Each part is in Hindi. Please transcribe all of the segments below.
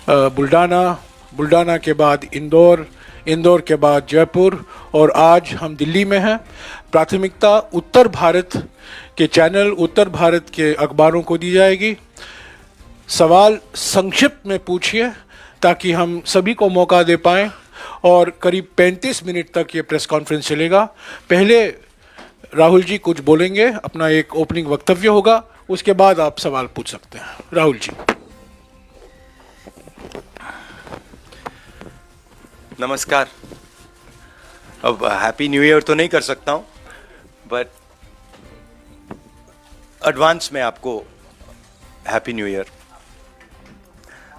बुल्डाना, बुल्डाना के बाद इंदौर, इंदौर के बाद जयपुर और आज हम दिल्ली में हैं। प्राथमिकता उत्तर भारत के चैनल, उत्तर भारत के अखबारों को दी जाएगी। सवाल संक्षिप्त में पूछिए ताकि हम सभी को मौका दे पाएं और करीब 35 मिनट तक ये प्रेस कॉन्फ्रेंस चलेगा। पहले राहुल जी कुछ बोलेंगे, अपना एक ओपनिंग वक्तव्य होगा, उसके बाद आप सवाल पूछ सकते हैं। राहुल जी। नमस्कार। अब हैप्पी न्यू ईयर तो नहीं कर सकता हूं, बट एडवांस में आपको हैप्पी न्यू ईयर।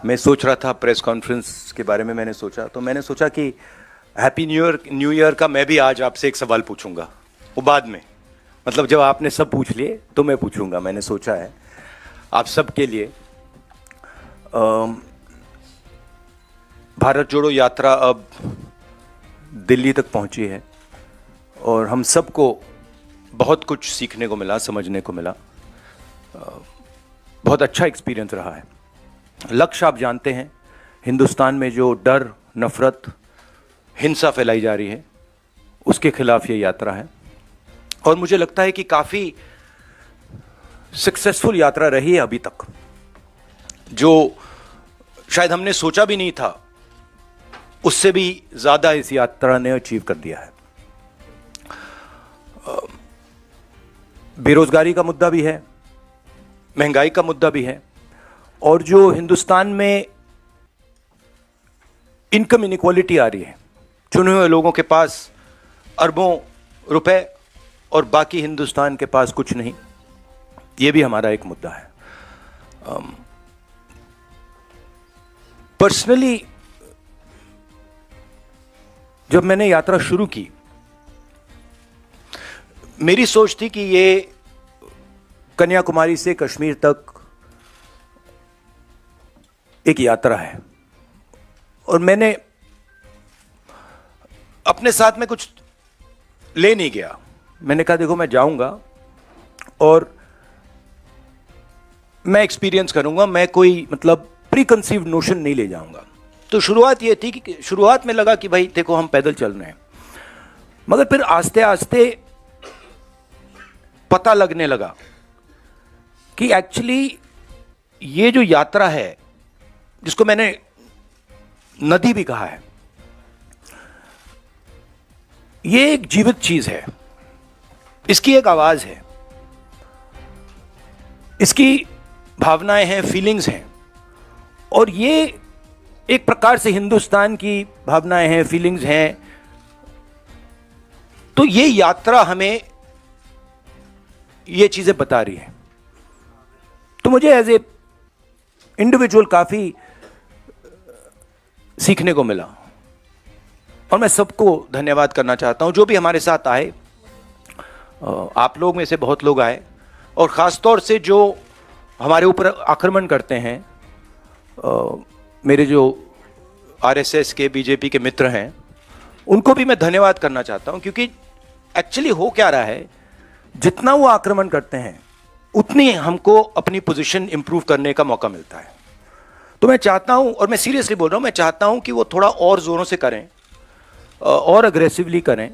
मैं सोच रहा था प्रेस कॉन्फ्रेंस के बारे में, मैंने सोचा कि हैप्पी न्यू ईयर का मैं भी आज आपसे एक सवाल पूछूंगा, वो बाद में, मतलब जब आपने सब पूछ लिए तो मैं पूछूंगा। मैंने सोचा है आप सब के लिए भारत जोड़ो यात्रा अब दिल्ली तक पहुंची है और हम सबको बहुत कुछ सीखने को मिला, समझने को मिला। बहुत अच्छा एक्सपीरियंस रहा है। लक्ष्य आप जानते हैं, हिंदुस्तान में जो डर, नफरत, हिंसा फैलाई जा रही है, उसके खिलाफ ये यात्रा है और मुझे लगता है कि काफ़ी सक्सेसफुल यात्रा रही है अभी तक, जो शायद हमने सोचा भी नहीं था, उससे भी ज़्यादा इस यात्रा ने अचीव कर दिया है। बेरोजगारी का मुद्दा भी है, महंगाई का मुद्दा भी है और जो हिंदुस्तान में इनकम इनइक्वालिटी आ रही है, चुने हुए लोगों के पास अरबों रुपए और बाकी हिंदुस्तान के पास कुछ नहीं, ये भी हमारा एक मुद्दा है। पर्सनली जब मैंने यात्रा शुरू की, मेरी सोच थी कि ये कन्याकुमारी से कश्मीर तक एक यात्रा है और मैंने अपने साथ में कुछ ले नहीं गया। मैंने कहा देखो, मैं जाऊंगा और मैं एक्सपीरियंस करूंगा, मैं कोई मतलब प्री कंसीव्ड नोशन नहीं ले जाऊंगा। तो शुरुआत ये थी कि शुरुआत में लगा कि भाई देखो हम पैदल चल रहे हैं, मगर फिर आस्ते आस्ते पता लगने लगा कि एक्चुअली ये जो यात्रा है, जिसको मैंने नदी भी कहा है, ये एक जीवित चीज है, इसकी एक आवाज है, इसकी भावनाएं हैं, फीलिंग्स हैं और ये एक प्रकार से हिंदुस्तान की भावनाएं हैं, फीलिंग्स हैं। तो ये यात्रा हमें ये चीजें बता रही है। तो मुझे एज ए इंडिविजुअल काफी सीखने को मिला और मैं सबको धन्यवाद करना चाहता हूं जो भी हमारे साथ आए। आप लोग में से बहुत लोग आए और खास तौर से जो हमारे ऊपर आक्रमण करते हैं, मेरे जो आरएसएस के, बीजेपी के मित्र हैं, उनको भी मैं धन्यवाद करना चाहता हूं, क्योंकि एक्चुअली हो क्या रहा है, जितना वो आक्रमण करते हैं उतनी हमको अपनी पोजीशन इंप्रूव करने का मौका मिलता है। तो मैं चाहता हूं, और मैं सीरियसली बोल रहा हूं, मैं चाहता हूं कि वो थोड़ा और जोरों से करें और अग्रेसिवली करें,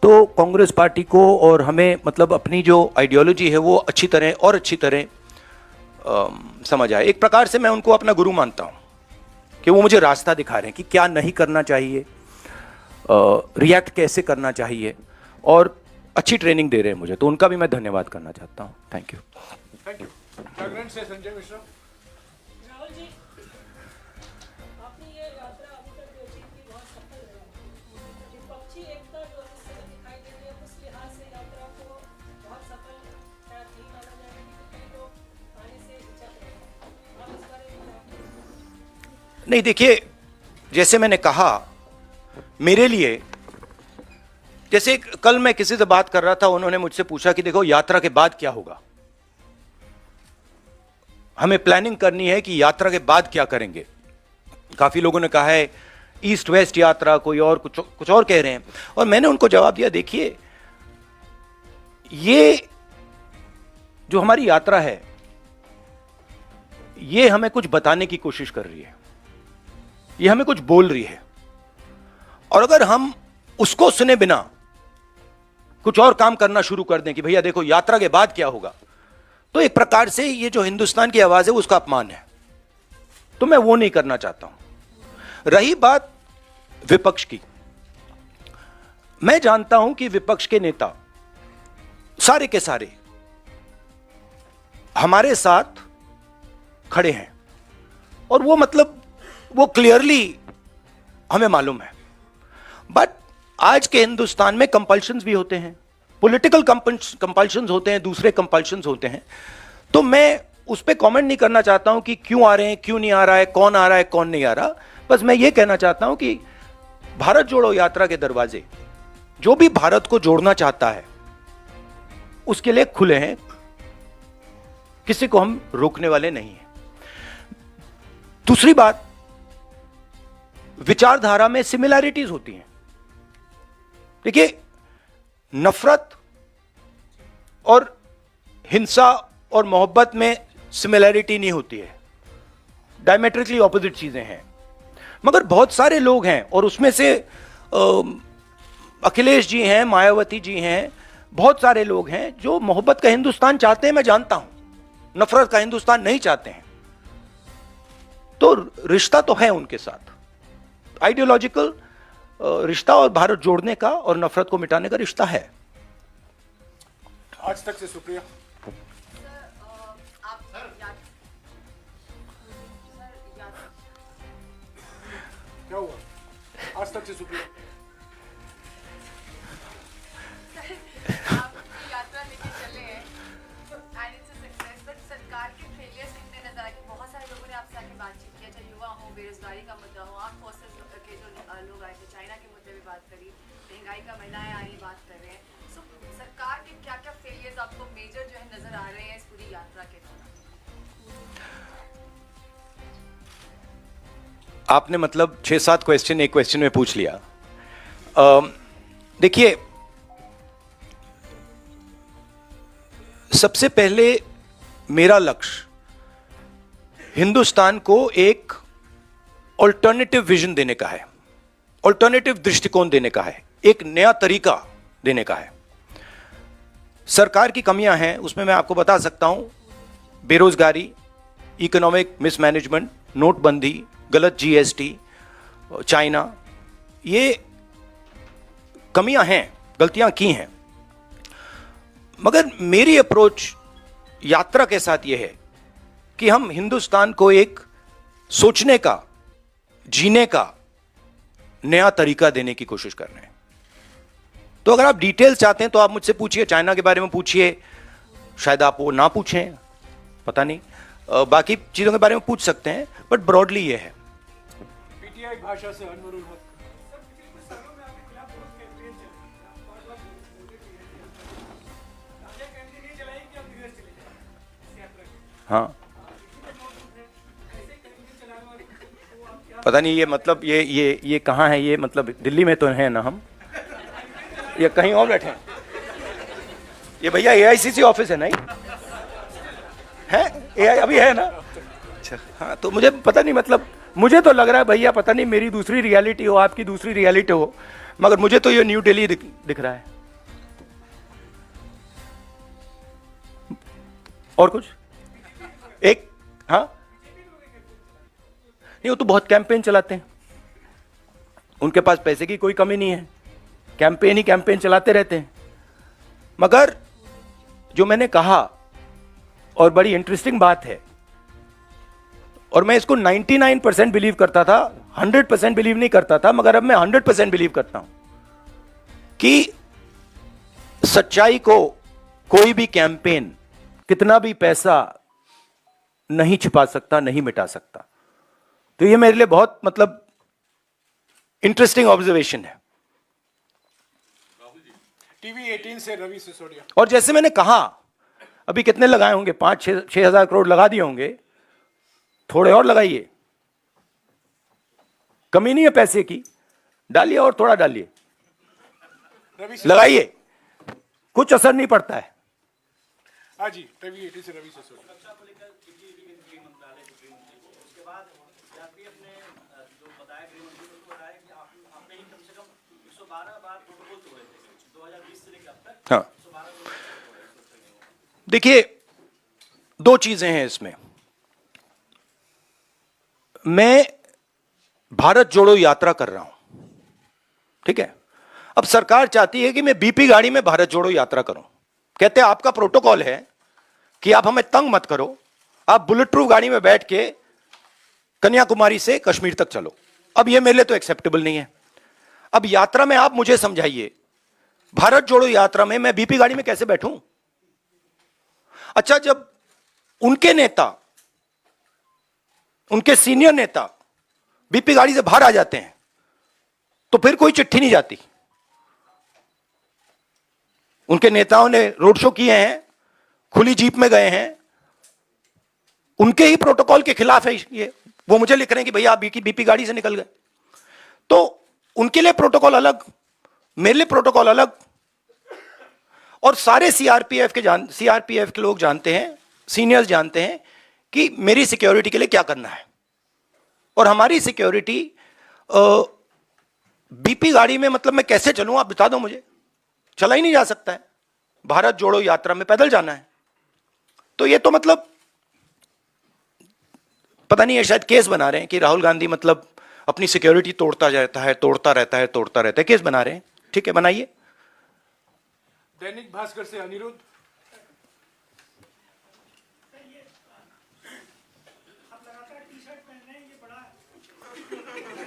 तो कांग्रेस पार्टी को और हमें मतलब अपनी जो आइडियोलॉजी है वो अच्छी तरह समझ आए। एक प्रकार से मैं उनको अपना गुरु मानता हूं कि वो मुझे रास्ता दिखा रहे हैं कि क्या नहीं करना चाहिए, रिएक्ट कैसे करना चाहिए और अच्छी ट्रेनिंग दे रहे हैं मुझे, तो उनका भी मैं धन्यवाद करना चाहता हूं। Thank you. Thank you. Jagran से संजय मिश्रा। राहुल जी, आपने ये यात्रा अभी तक जो अचीव की बहुत सफल रही। विपक्षी एकता जो इस समय दिखाई दे रही है, उस लिहाज से यात्रा को बहुत सफल शायद नहीं माना जाएगा, क्योंकि कई लोग आने से हिचक रहे हैं। आप इस बारे में क्या? नहीं, देखिए, जैसे मैंने कहा, मेरे लिए, जैसे कल मैं किसी से बात कर रहा था, उन्होंने मुझसे पूछा कि देखो यात्रा के बाद क्या होगा, हमें प्लानिंग करनी है कि यात्रा के बाद क्या करेंगे। काफी लोगों ने कहा है ईस्ट वेस्ट यात्रा, कोई और कुछ और कह रहे हैं, और मैंने उनको जवाब दिया, देखिए ये जो हमारी यात्रा है, ये हमें कुछ बताने की कोशिश कर रही है। ये हमें कुछ बोल रही है, और अगर हम उसको सुने बिना कुछ और काम करना शुरू कर दें कि भैया देखो यात्रा के बाद क्या होगा, तो एक प्रकार से ये जो हिंदुस्तान की आवाज है उसका अपमान है। तो मैं वो नहीं करना चाहता हूं। रही बात विपक्ष की, मैं जानता हूं कि विपक्ष के नेता सारे के सारे हमारे साथ खड़े हैं, और वो मतलब वो क्लियरली हमें मालूम है। बट आज के हिंदुस्तान में कंपल्शंस भी होते हैं, पॉलिटिकल कंपल्शंस होते हैं, दूसरे कंपल्शंस होते हैं। तो मैं उस पर कमेंट नहीं करना चाहता हूं कि क्यों आ रहे हैं, क्यों नहीं आ रहा है, कौन आ रहा है, कौन नहीं आ रहा। बस मैं ये कहना चाहता हूं कि भारत जोड़ो यात्रा के दरवाजे जो भी भारत को जोड़ना चाहता है उसके लिए खुले हैं, किसी को हम रोकने वाले नहीं हैं। दूसरी बात, विचारधारा में सिमिलैरिटीज होती हैं। देखिए, नफरत और हिंसा और मोहब्बत में सिमिलैरिटी नहीं होती है, डायमेट्रिकली ऑपोजिट चीजें हैं। मगर बहुत सारे लोग हैं, और उसमें से अखिलेश जी हैं, मायावती जी हैं, बहुत सारे लोग हैं जो मोहब्बत का हिंदुस्तान चाहते हैं, मैं जानता हूं, नफरत का हिंदुस्तान नहीं चाहते हैं। तो रिश्ता तो है उनके साथ, आइडियोलॉजिकल रिश्ता और भारत जोड़ने का और नफरत को मिटाने का रिश्ता है। आज तक से सुप्रिया, क्या हुआ? आज तक से सुप्रिया, आप यात्रा लेके चले हैं and it's a success, but सरकार के फेलियर्स कितने नजर आए कि बहुत सारे लोगों ने आपसे आके बातचीत की, चाहे युवा हो, बेरोजगारी का मुद्दा हो, आर्म फोर्सेस के जो लोग आए थे, चाइना के मुद्दे पे बात करी, महंगाई का, महिलाएं आ रही बात कर रहे हैं। सो सरकार के क्या क्या फेलियर्स आपको मेजर जो है नजर आ रहे हैं इस पूरी यात्रा के दौरान? आपने मतलब 6-7 क्वेश्चन एक क्वेश्चन में पूछ लिया। देखिए, सबसे पहले मेरा लक्ष्य हिंदुस्तान को एक ऑल्टरनेटिव विजन देने का है, ऑल्टरनेटिव दृष्टिकोण देने का है, एक नया तरीका देने का है। सरकार की कमियां हैं, उसमें मैं आपको बता सकता हूं, बेरोजगारी, इकोनॉमिक मिसमैनेजमेंट, नोटबंदी, गलत जीएसटी, चाइना, ये कमियां हैं, गलतियां की हैं। मगर मेरी अप्रोच यात्रा के साथ यह है कि हम हिंदुस्तान को एक सोचने का, जीने का नया तरीका देने की कोशिश कर रहे हैं। तो अगर आप डिटेल्स चाहते हैं तो आप मुझसे पूछिए, चाइना के बारे में पूछिए, शायद आप वो ना पूछें, पता नहीं, बाकी चीजों के बारे में पूछ सकते हैं, बट ब्रॉडली ये है। पीटीआई भाषा से अनवरुल हक, हाँ, पता नहीं ये मतलब ये कहाँ है, ये मतलब दिल्ली में तो है ना हम, ये कहीं और बैठे हैं? ये भैया एआईसीसी ऑफिस है नहीं है? एआई अभी है ना? अच्छा, हाँ, तो मुझे पता नहीं, मतलब मुझे तो लग रहा है भैया, पता नहीं मेरी दूसरी रियलिटी हो, आपकी दूसरी रियलिटी हो, मगर मुझे तो ये न्यू दिल्ली दिख रहा है। और कुछ एक, हाँ, नहीं, वो तो बहुत कैंपेन चलाते हैं, उनके पास पैसे की कोई कमी नहीं है, कैंपेन ही कैंपेन चलाते रहते हैं। मगर जो मैंने कहा, और बड़ी इंटरेस्टिंग बात है, और मैं इसको 99% बिलीव करता था, 100% बिलीव नहीं करता था, मगर अब मैं 100% बिलीव करता हूं कि सच्चाई को कोई भी कैंपेन, कितना भी पैसा नहीं छिपा सकता, नहीं मिटा सकता। तो ये मेरे लिए बहुत मतलब इंटरेस्टिंग ऑब्जर्वेशन है। टीवी 18 से रवि सिसोदिया, और जैसे मैंने कहा, अभी कितने लगाए होंगे, 5-6 हजार करोड़ लगा दिए होंगे, थोड़े और लगाइए, कमी नहीं है पैसे की, डालिए और थोड़ा डालिए, लगाइए, कुछ असर नहीं पड़ता है। हाँ जी, टीवी 18 से रवि सिसोदिया। सीआरपीएफ ने जो बताया गृह मंत्री ने उसको बताया कि आपने ही कम से कम 112 बार प्रोटोकॉल तोड़े थे 2020 से लेकर अब तक। हाँ 112 देखिए, दो चीजें हैं इसमें। मैं भारत जोड़ो यात्रा कर रहा हूं, ठीक है। अब सरकार चाहती है कि मैं बीपी गाड़ी में भारत जोड़ो यात्रा करूं। कहते हैं आपका प्रोटोकॉल है कि आप हमें तंग मत करो, आप बुलेट प्रूफ गाड़ी में बैठ के कन्याकुमारी से कश्मीर तक चलो। अब यह मेरे लिए तो एक्सेप्टेबल नहीं है। अब यात्रा में आप मुझे समझाइए, भारत जोड़ो यात्रा में मैं बीपी गाड़ी में कैसे बैठूं? अच्छा, जब उनके नेता, उनके सीनियर नेता बीपी गाड़ी से बाहर आ जाते हैं तो फिर कोई चिट्ठी नहीं जाती। उनके नेताओं ने रोड शो किए हैं, खुली जीप में गए हैं, उनके ही प्रोटोकॉल के खिलाफ है ये। वो मुझे लिख रहे हैं कि भैया आप बीपी गाड़ी से निकल गए। तो उनके लिए प्रोटोकॉल अलग, मेरे लिए प्रोटोकॉल अलग। और सारे सीआरपीएफ के लोग जानते हैं, सीनियर्स जानते हैं कि मेरी सिक्योरिटी के लिए क्या करना है। और हमारी सिक्योरिटी बीपी गाड़ी में, मतलब मैं कैसे चलूं आप बता दो मुझे। चला ही नहीं जा सकता है, भारत जोड़ो यात्रा में पैदल जाना है। तो ये तो मतलब पता नहीं है, शायद केस बना रहे हैं कि राहुल गांधी मतलब अपनी सिक्योरिटी तोड़ता रहता है, केस बना रहे हैं। ठीक है, बनाइए। दैनिक भास्कर से अनिरुद्ध।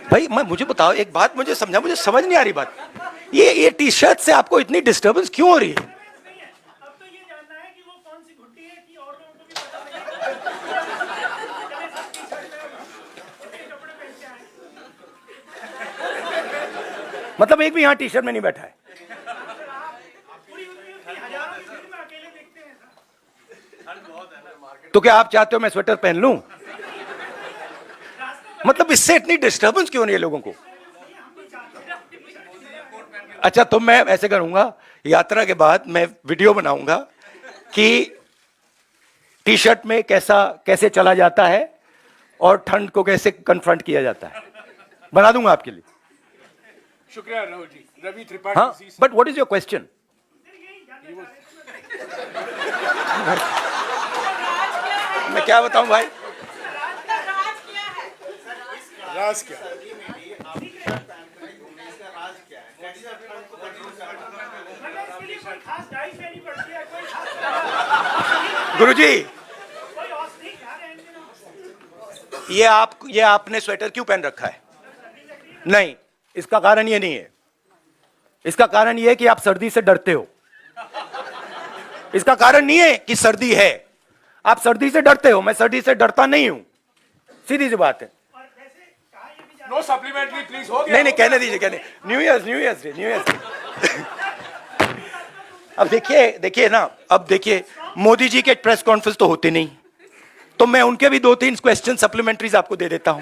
भाई मुझे बताओ एक बात, मुझे समझा, मुझे समझ नहीं आ रही बात। ये टी शर्ट से आपको इतनी डिस्टर्बेंस क्यों हो रही है? अब तो ये जानना है कि वो कौन सी घुट्टी है कि और लोगों को भी पता लगे। कपड़े पहन के आए। मतलब एक भी यहाँ टी शर्ट में नहीं बैठा है। पूरी हजारों की भीड़ में अकेले देखते हैं सर। ठंड बहुत है ना। तो क्या आप चाहते हो मैं स्वेटर पहन लूं? मतलब इससे इतनी डिस्टर्बेंस क्यों नहीं है लोगों को? अच्छा, तो मैं ऐसे करूंगा, यात्रा के बाद मैं वीडियो बनाऊंगा कि टी शर्ट में कैसे चला जाता है और ठंड को कैसे कन्फ्रंट किया जाता है। बना दूंगा आपके लिए। शुक्रिया राहुल जी। रवि त्रिपाठी। हाँ, but what is your question? मैं क्या बताऊं भाई? राज क्या? खास डाइट लेनी पड़ती है, कोई खास गुरुजी, कोई औषधि खा रहे हैं। ये आपने स्वेटर क्यों पहन रखा है? नहीं, इसका कारण ये नहीं है। इसका कारण ये है कि आप सर्दी से डरते हो। इसका कारण नहीं है कि सर्दी है, आप सर्दी से डरते हो। मैं सर्दी से डरता नहीं हूं, सीधी सी बात है। नो सप्लीमेंट्री प्लीज, हो गया। नहीं, कहने दीजिए। न्यू ईयर अब देखिए ना, अब देखिए मोदी जी के प्रेस कॉन्फ्रेंस तो होते नहीं, तो मैं उनके भी 2-3 क्वेश्चन सप्लीमेंट्रीज आपको दे देता हूं।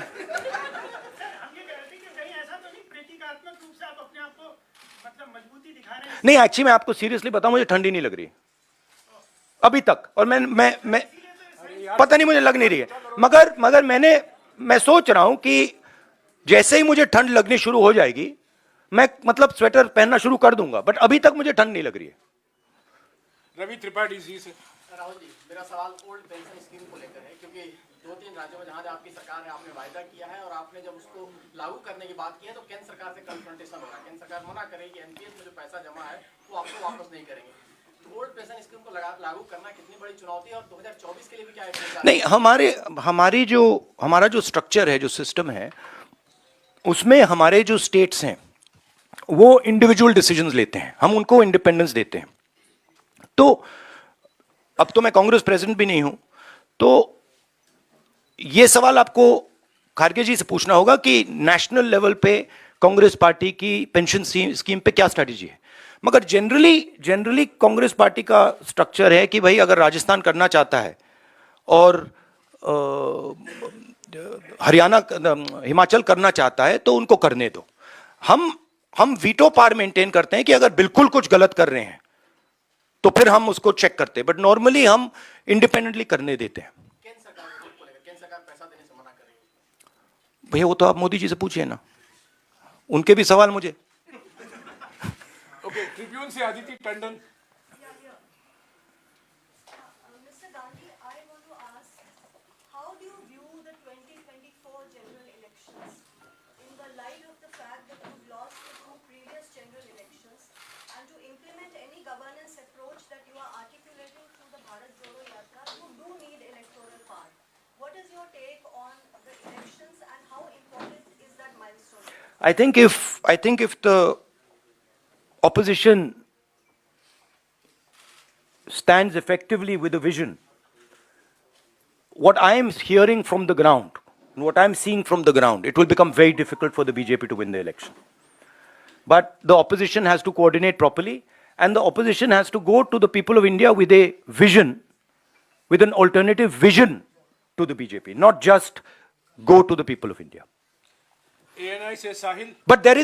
नहीं, एक्चुअली मैं आपको सीरियसली बताऊं, मुझे ठंडी नहीं लग रही अभी तक। और मैं पता नहीं, मुझे लग नहीं रही है। मगर मैं सोच रहा हूं कि जैसे ही मुझे ठंड लगनी शुरू हो जाएगी, मैं मतलब स्वेटर पहनना शुरू कर दूंगा। बट अभी तक मुझे ठंड नहीं लग रही है। रवि त्रिपाठी जी से। राहुल जी, मेरा सवाल ओल्ड पेंशन स्कीम को लेकर है, क्योंकि 2-3 राज्यों में जहां आपकी सरकार है, आपने वायदा किया है और आपने जब उसको लागू करने की बात की है तो केंद्र सरकार से कन्फ्रंटेशन हो रहा है। केंद्र सरकार मना करेगी, एनपीएस में जो पैसा जमा है वो आपको वापस नहीं करेंगे। तो ओल्ड पेंशन स्कीम को लागू करना कितनी बड़ी चुनौती है और 2024 के लिए भी क्या है? नहीं, हमारा जो स्ट्रक्चर है, जो सिस्टम है, उसमें हमारे जो स्टेट्स हैं वो इंडिविजुअल डिसीजंस लेते हैं, हम उनको इंडिपेंडेंस देते हैं। तो अब तो मैं कांग्रेस प्रेसिडेंट भी नहीं हूं, तो यह सवाल आपको खारगे जी से पूछना होगा कि नेशनल लेवल पे कांग्रेस पार्टी की पेंशन स्कीम पे क्या स्ट्रैटेजी है। मगर जनरली कांग्रेस पार्टी का स्ट्रक्चर है कि भाई अगर राजस्थान करना चाहता है और हरियाणा, हिमाचल करना चाहता है तो उनको करने दो। हम वीटो पावर मेंटेन करते हैं कि अगर बिल्कुल कुछ गलत कर रहे हैं तो फिर हम उसको चेक करते हैं, बट नॉर्मली हम इंडिपेंडेंटली करने देते हैं। केंद्र सरकार को लेकर, केंद्र सरकार पैसा देने से मना करेगी। भैया वो तो आप मोदी जी से पूछिए ना, उनके भी सवाल मुझे। ओके, ट्रिब्यून से Aditi Tandon. Mr. Gandhi, I want to ask, how do you view the 2024 general elections in the light of the fact that you've lost the two previous general elections, and to implement any governance approach that you are articulating through the Bharat Jodo Yatra, you do need electoral power. What is your take on the elections and how important is that milestone? I think if the opposition stands effectively with a vision, what I am hearing from the ground, and what I am seeing from the ground, it will become very difficult for the BJP to win the election. But the opposition has to coordinate properly, and the opposition has to go to the people of India with a vision, with an alternative vision to the BJP, not just go to the people of India. ANI से साहिल। But there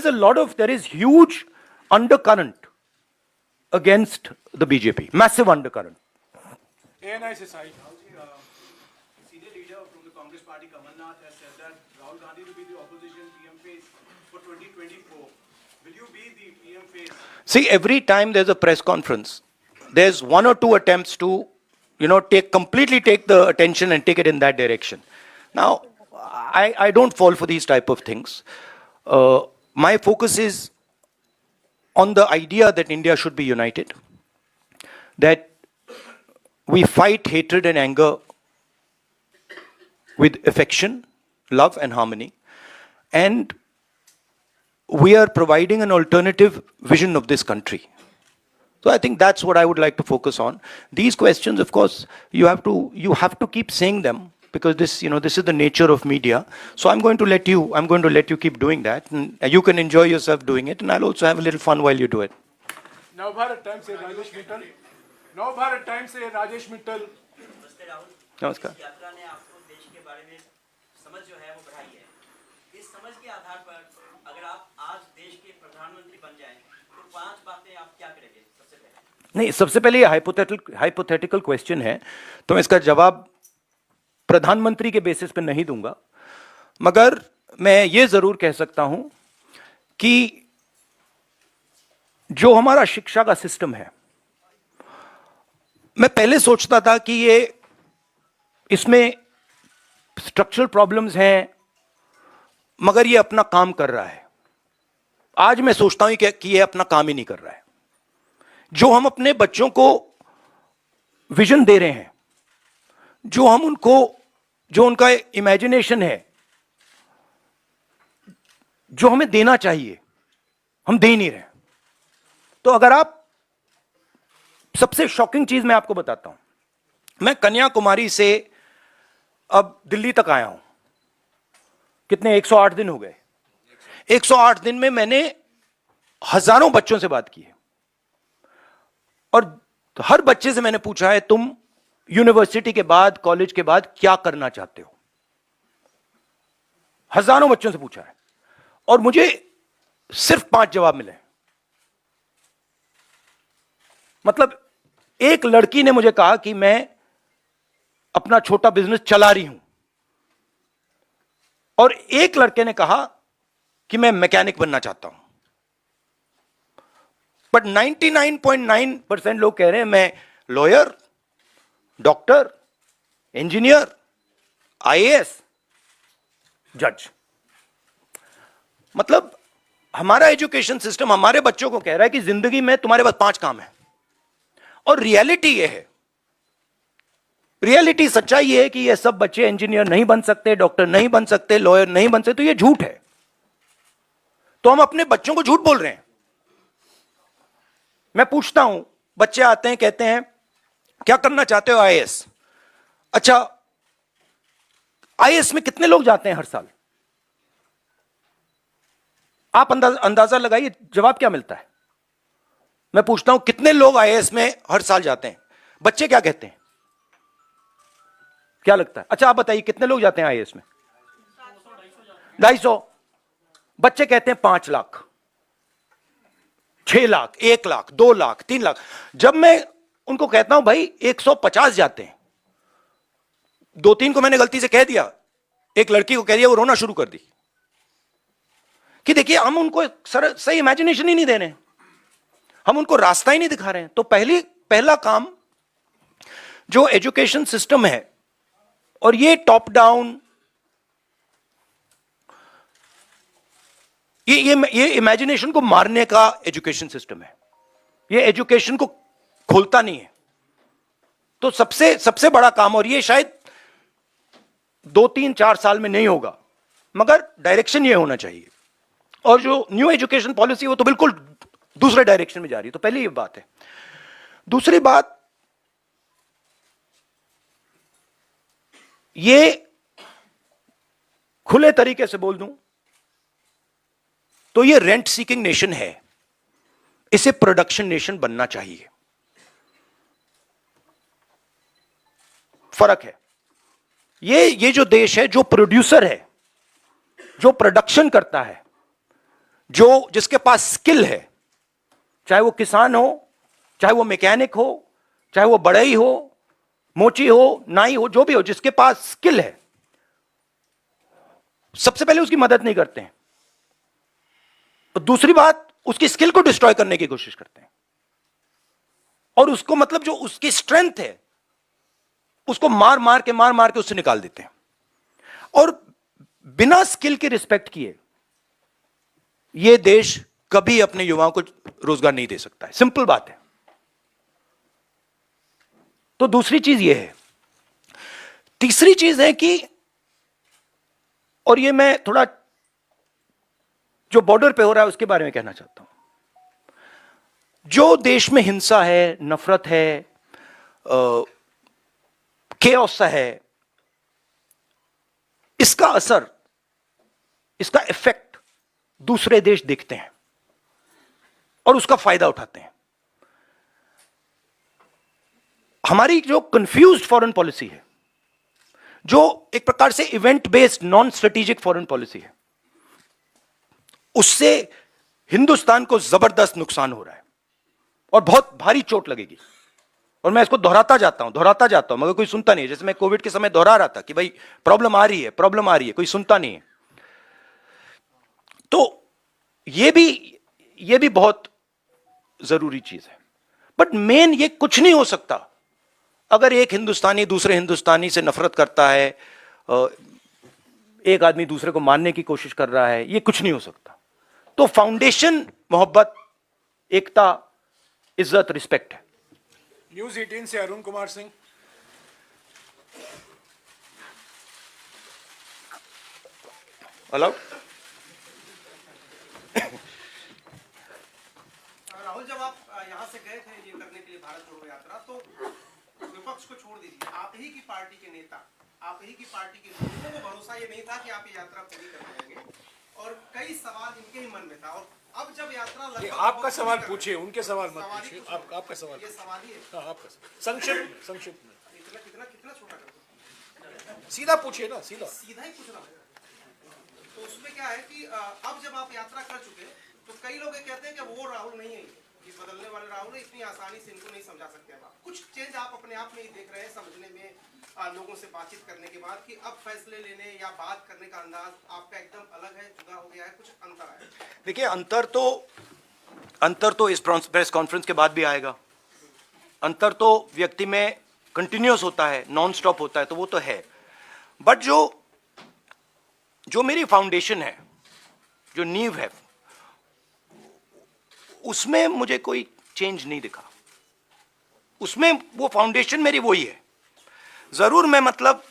is huge undercurrent against the BJP, massive undercurrent. ANI से साहिल। Senior leader from the Congress party, Kamal Nath, has said that Rahul Gandhi will be the opposition PM face for 2024. Will you be the PM face? See, every time there's a press conference, there's one or two attempts to, completely take the attention and take it in that direction. Now, I don't fall for these type of things. My focus is on the idea that India should be united, that we fight hatred and anger with affection, love and harmony, and we are providing an alternative vision of this country. So I think that's what I would like to focus on. These questions, of course, you have to keep saying them, because this is the nature of media. So I'm going to let you keep doing that, and you can enjoy yourself doing it, and I'll also have a little fun while you do it. Navbharat times से राजेश मित्तल। नवभारत टाइम्स से राजेश मित्तल। नमस्ते राहुल। नमस्कार। इस यात्रा ने आपको देश के बारे में समझ जो है वो बढ़ाई है। इस समझ के आधार पर अगर आप आज देश के प्रधानमंत्री बन जाएं, तो 5 बातें आप क्या करेंगे सबसे पहले? नहीं, सबसे पहले ये हाइपोथेटिकल क्वेश्चन है, तो मैं इसका जवाब प्रधानमंत्री के बेसिस पे नहीं दूंगा, मगर मैं ये जरूर कह सकता हूं कि जो हमारा शिक्षा का सिस्टम है, मैं पहले सोचता था कि इसमें स्ट्रक्चरल प्रॉब्लम्स हैं, मगर ये अपना काम कर रहा है। आज मैं सोचता हूं कि ये अपना काम ही नहीं कर रहा है। जो हम अपने बच्चों को विजन दे रहे हैं, जो उनका इमेजिनेशन है, जो हमें देना चाहिए, हम दे नहीं रहे। तो अगर आप, सबसे शॉकिंग चीज मैं आपको बताता हूं, मैं कन्याकुमारी से अब दिल्ली तक आया हूं, कितने 108 दिन हो गए। 108 दिन में मैंने हजारों बच्चों से बात की है, और हर बच्चे से मैंने पूछा है, तुम यूनिवर्सिटी के बाद, कॉलेज के बाद क्या करना चाहते हो? हजारों बच्चों से पूछा है, और मुझे सिर्फ 5 जवाब मिले। मतलब एक लड़की ने मुझे कहा कि मैं अपना छोटा बिजनेस चला रही हूं, और एक लड़के ने कहा कि मैं मैकेनिक बनना चाहता हूं। बट 99.9% लोग कह रहे हैं मैं लॉयर, डॉक्टर, इंजीनियर, आईएएस, जज। मतलब हमारा एजुकेशन सिस्टम हमारे बच्चों को कह रहा है कि जिंदगी में तुम्हारे पास 5 काम है, और रियलिटी ये है, रियलिटी सच्चाई ये है कि ये सब बच्चे इंजीनियर नहीं बन सकते, डॉक्टर नहीं बन सकते, लॉयर नहीं बन सकते। तो ये झूठ है। तो हम अपने बच्चों को झूठ बोल रहे हैं। मैं पूछता हूं, बच्चे आते हैं, कहते हैं क्या करना चाहते हो? आईएएस। अच्छा, आईएएस में कितने लोग जाते हैं हर साल? आप अंदाजा लगाइए, जवाब क्या मिलता है? मैं पूछता हूं कितने लोग आईएएस में हर साल जाते हैं? बच्चे क्या कहते हैं? क्या लगता है? अच्छा आप बताइए, कितने लोग जाते हैं आईएएस में? 250। बच्चे कहते हैं 5 लाख, 6 लाख, 1 लाख, 2 लाख, 3 लाख। जब मैं उनको कहता हूं भाई 150 जाते हैं, 2-3 को मैंने गलती से कह दिया, एक लड़की को कह दिया, वो रोना शुरू कर दी। कि देखिए हम उनको सही इमेजिनेशन ही नहीं दे रहे, हम उनको रास्ता ही नहीं दिखा रहे हैं। तो पहला काम जो एजुकेशन सिस्टम है, और ये टॉप डाउन, ये इमेजिनेशन को मारने का एजुकेशन सिस्टम है, ये एजुकेशन को खोलता नहीं है। तो सबसे बड़ा काम, और ये शायद 2-3-4 साल में नहीं होगा, मगर डायरेक्शन ये होना चाहिए। और जो न्यू एजुकेशन पॉलिसी वो तो बिल्कुल दूसरे डायरेक्शन में जा रही है। तो पहली ये बात है। दूसरी बात, ये खुले तरीके से बोल दूं तो ये रेंट सीकिंग नेशन है, इसे प्रोडक्शन नेशन बनना चाहिए। फर्क है। ये जो देश है, जो प्रोड्यूसर है, जो प्रोडक्शन करता है, जिसके पास स्किल है, चाहे वो किसान हो, चाहे वो मैकेनिक हो, चाहे वो बढ़ई हो, मोची हो, नाई हो, जो भी हो, जिसके पास स्किल है, सबसे पहले उसकी मदद नहीं करते हैं। तो दूसरी बात, उसकी स्किल को डिस्ट्रॉय करने की कोशिश करते हैं, और उसको मतलब जो उसकी स्ट्रेंथ है उसको मार मार के उससे निकाल देते हैं। और बिना स्किल के रिस्पेक्ट किए यह देश कभी अपने युवाओं को रोजगार नहीं दे सकता है। सिंपल बात है। तो दूसरी चीज यह है। तीसरी चीज है कि, और ये मैं थोड़ा जो बॉर्डर पे हो रहा है उसके बारे में कहना चाहता हूं। जो देश में हिंसा है, नफरत है, केओस है, इसका असर, इसका इफेक्ट दूसरे देश देखते हैं और उसका फायदा उठाते हैं। हमारी जो कंफ्यूज्ड फॉरेन पॉलिसी है, जो एक प्रकार से event based non strategic foreign policy है, उससे हिंदुस्तान को जबरदस्त नुकसान हो रहा है और बहुत भारी चोट लगेगी। और मैं इसको दोहराता जाता हूं मगर कोई सुनता नहीं है। जैसे मैं कोविड के समय दोहरा रहा था कि भाई प्रॉब्लम आ रही है, कोई सुनता नहीं है। तो ये भी बहुत जरूरी चीज है। बट मेन ये कुछ नहीं हो सकता अगर एक हिंदुस्तानी दूसरे हिंदुस्तानी से नफरत करता है, एक आदमी दूसरे को मारने की कोशिश कर रहा है, ये कुछ नहीं हो सकता। तो फाउंडेशन मोहब्बत, एकता, इज्जत, रिस्पेक्ट है। न्यूज 18 से अरुण कुमार सिंह। अलाउड। राहुल, जब आप यहाँ से गए थे ये करने के लिए भारत जोड़ो यात्रा, तो विपक्ष को छोड़ दीजिए, आप ही की पार्टी के नेता, आप ही की पार्टी के लोगों को भरोसा ये नहीं था कि आप ये यात्रा पूरी कर पाएंगे, और कई सवाल इनके ही मन में था। और अब जब यात्रा लगभग आपका सवाल पूछिए, उनके सवाल मत पूछिए। आपका सवाल, ये सवाल ही है। हाँ, आपका संक्षिप्त में कितना छोटा कर दो, सीधा पूछिए ना, सीधा ही पूछ रहा हूँ। तो उसमें क्या है कि अब जब आप यात्रा कर चुके, तो कई लोग ये कहते हैं कि वो राहुल नहीं है, ये बदलने वाले राहुल है, इतनी आसानी से इनको नहीं समझा सकते। अब कुछ चेंज आप अपने आप में ही देख रहे हैं, समझने में, लोगों से बातचीत करने के बाद, कि अब फैसले लेने या बात करने का अंदाज आपका एकदम अलग है, जुदा हो गया है, कुछ अंतर है? देखिए, अंतर तो इस प्रेस कॉन्फ्रेंस के बाद भी आएगा। अंतर तो व्यक्ति में कंटिन्यूअस होता है, नॉन स्टॉप होता है, तो वो तो है। बट जो मेरी फाउंडेशन है, जो नींव है, उसमें मुझे कोई चेंज नहीं दिखा। उसमें वो फाउंडेशन मेरी वही है। जरूर मैं मतलब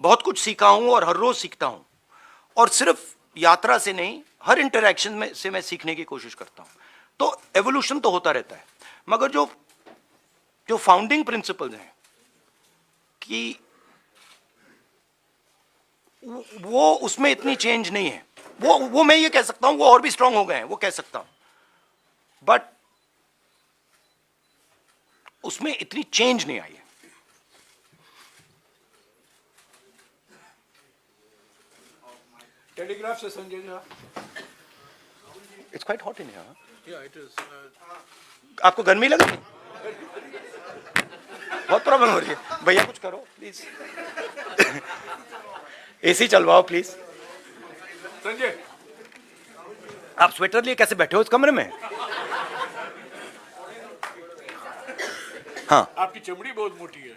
बहुत कुछ सीखा हूं और हर रोज सीखता हूं, और सिर्फ यात्रा से नहीं, हर इंटरैक्शन में से मैं सीखने की कोशिश करता हूं। तो एवोल्यूशन तो होता रहता है, मगर जो फाउंडिंग प्रिंसिपल्स हैं कि वो उसमें इतनी चेंज नहीं है। वो मैं ये कह सकता हूं, वो और भी स्ट्रांग हो गए हैं, वो कह सकता हूं, बट उसमें इतनी चेंज नहीं आई है। टेलीग्राफ से Sanjay Jha. It's quite hot in here. या इट इज। आपको गर्मी लग रही है? बहुत प्रॉब्लम हो रही है। भैया कुछ करो प्लीज। एसी चलवाओ प्लीज। संजय आप स्वेटर लिए कैसे बैठे हो इस कमरे में? हाँ, आपकी चमड़ी बहुत मोटी है। राहुल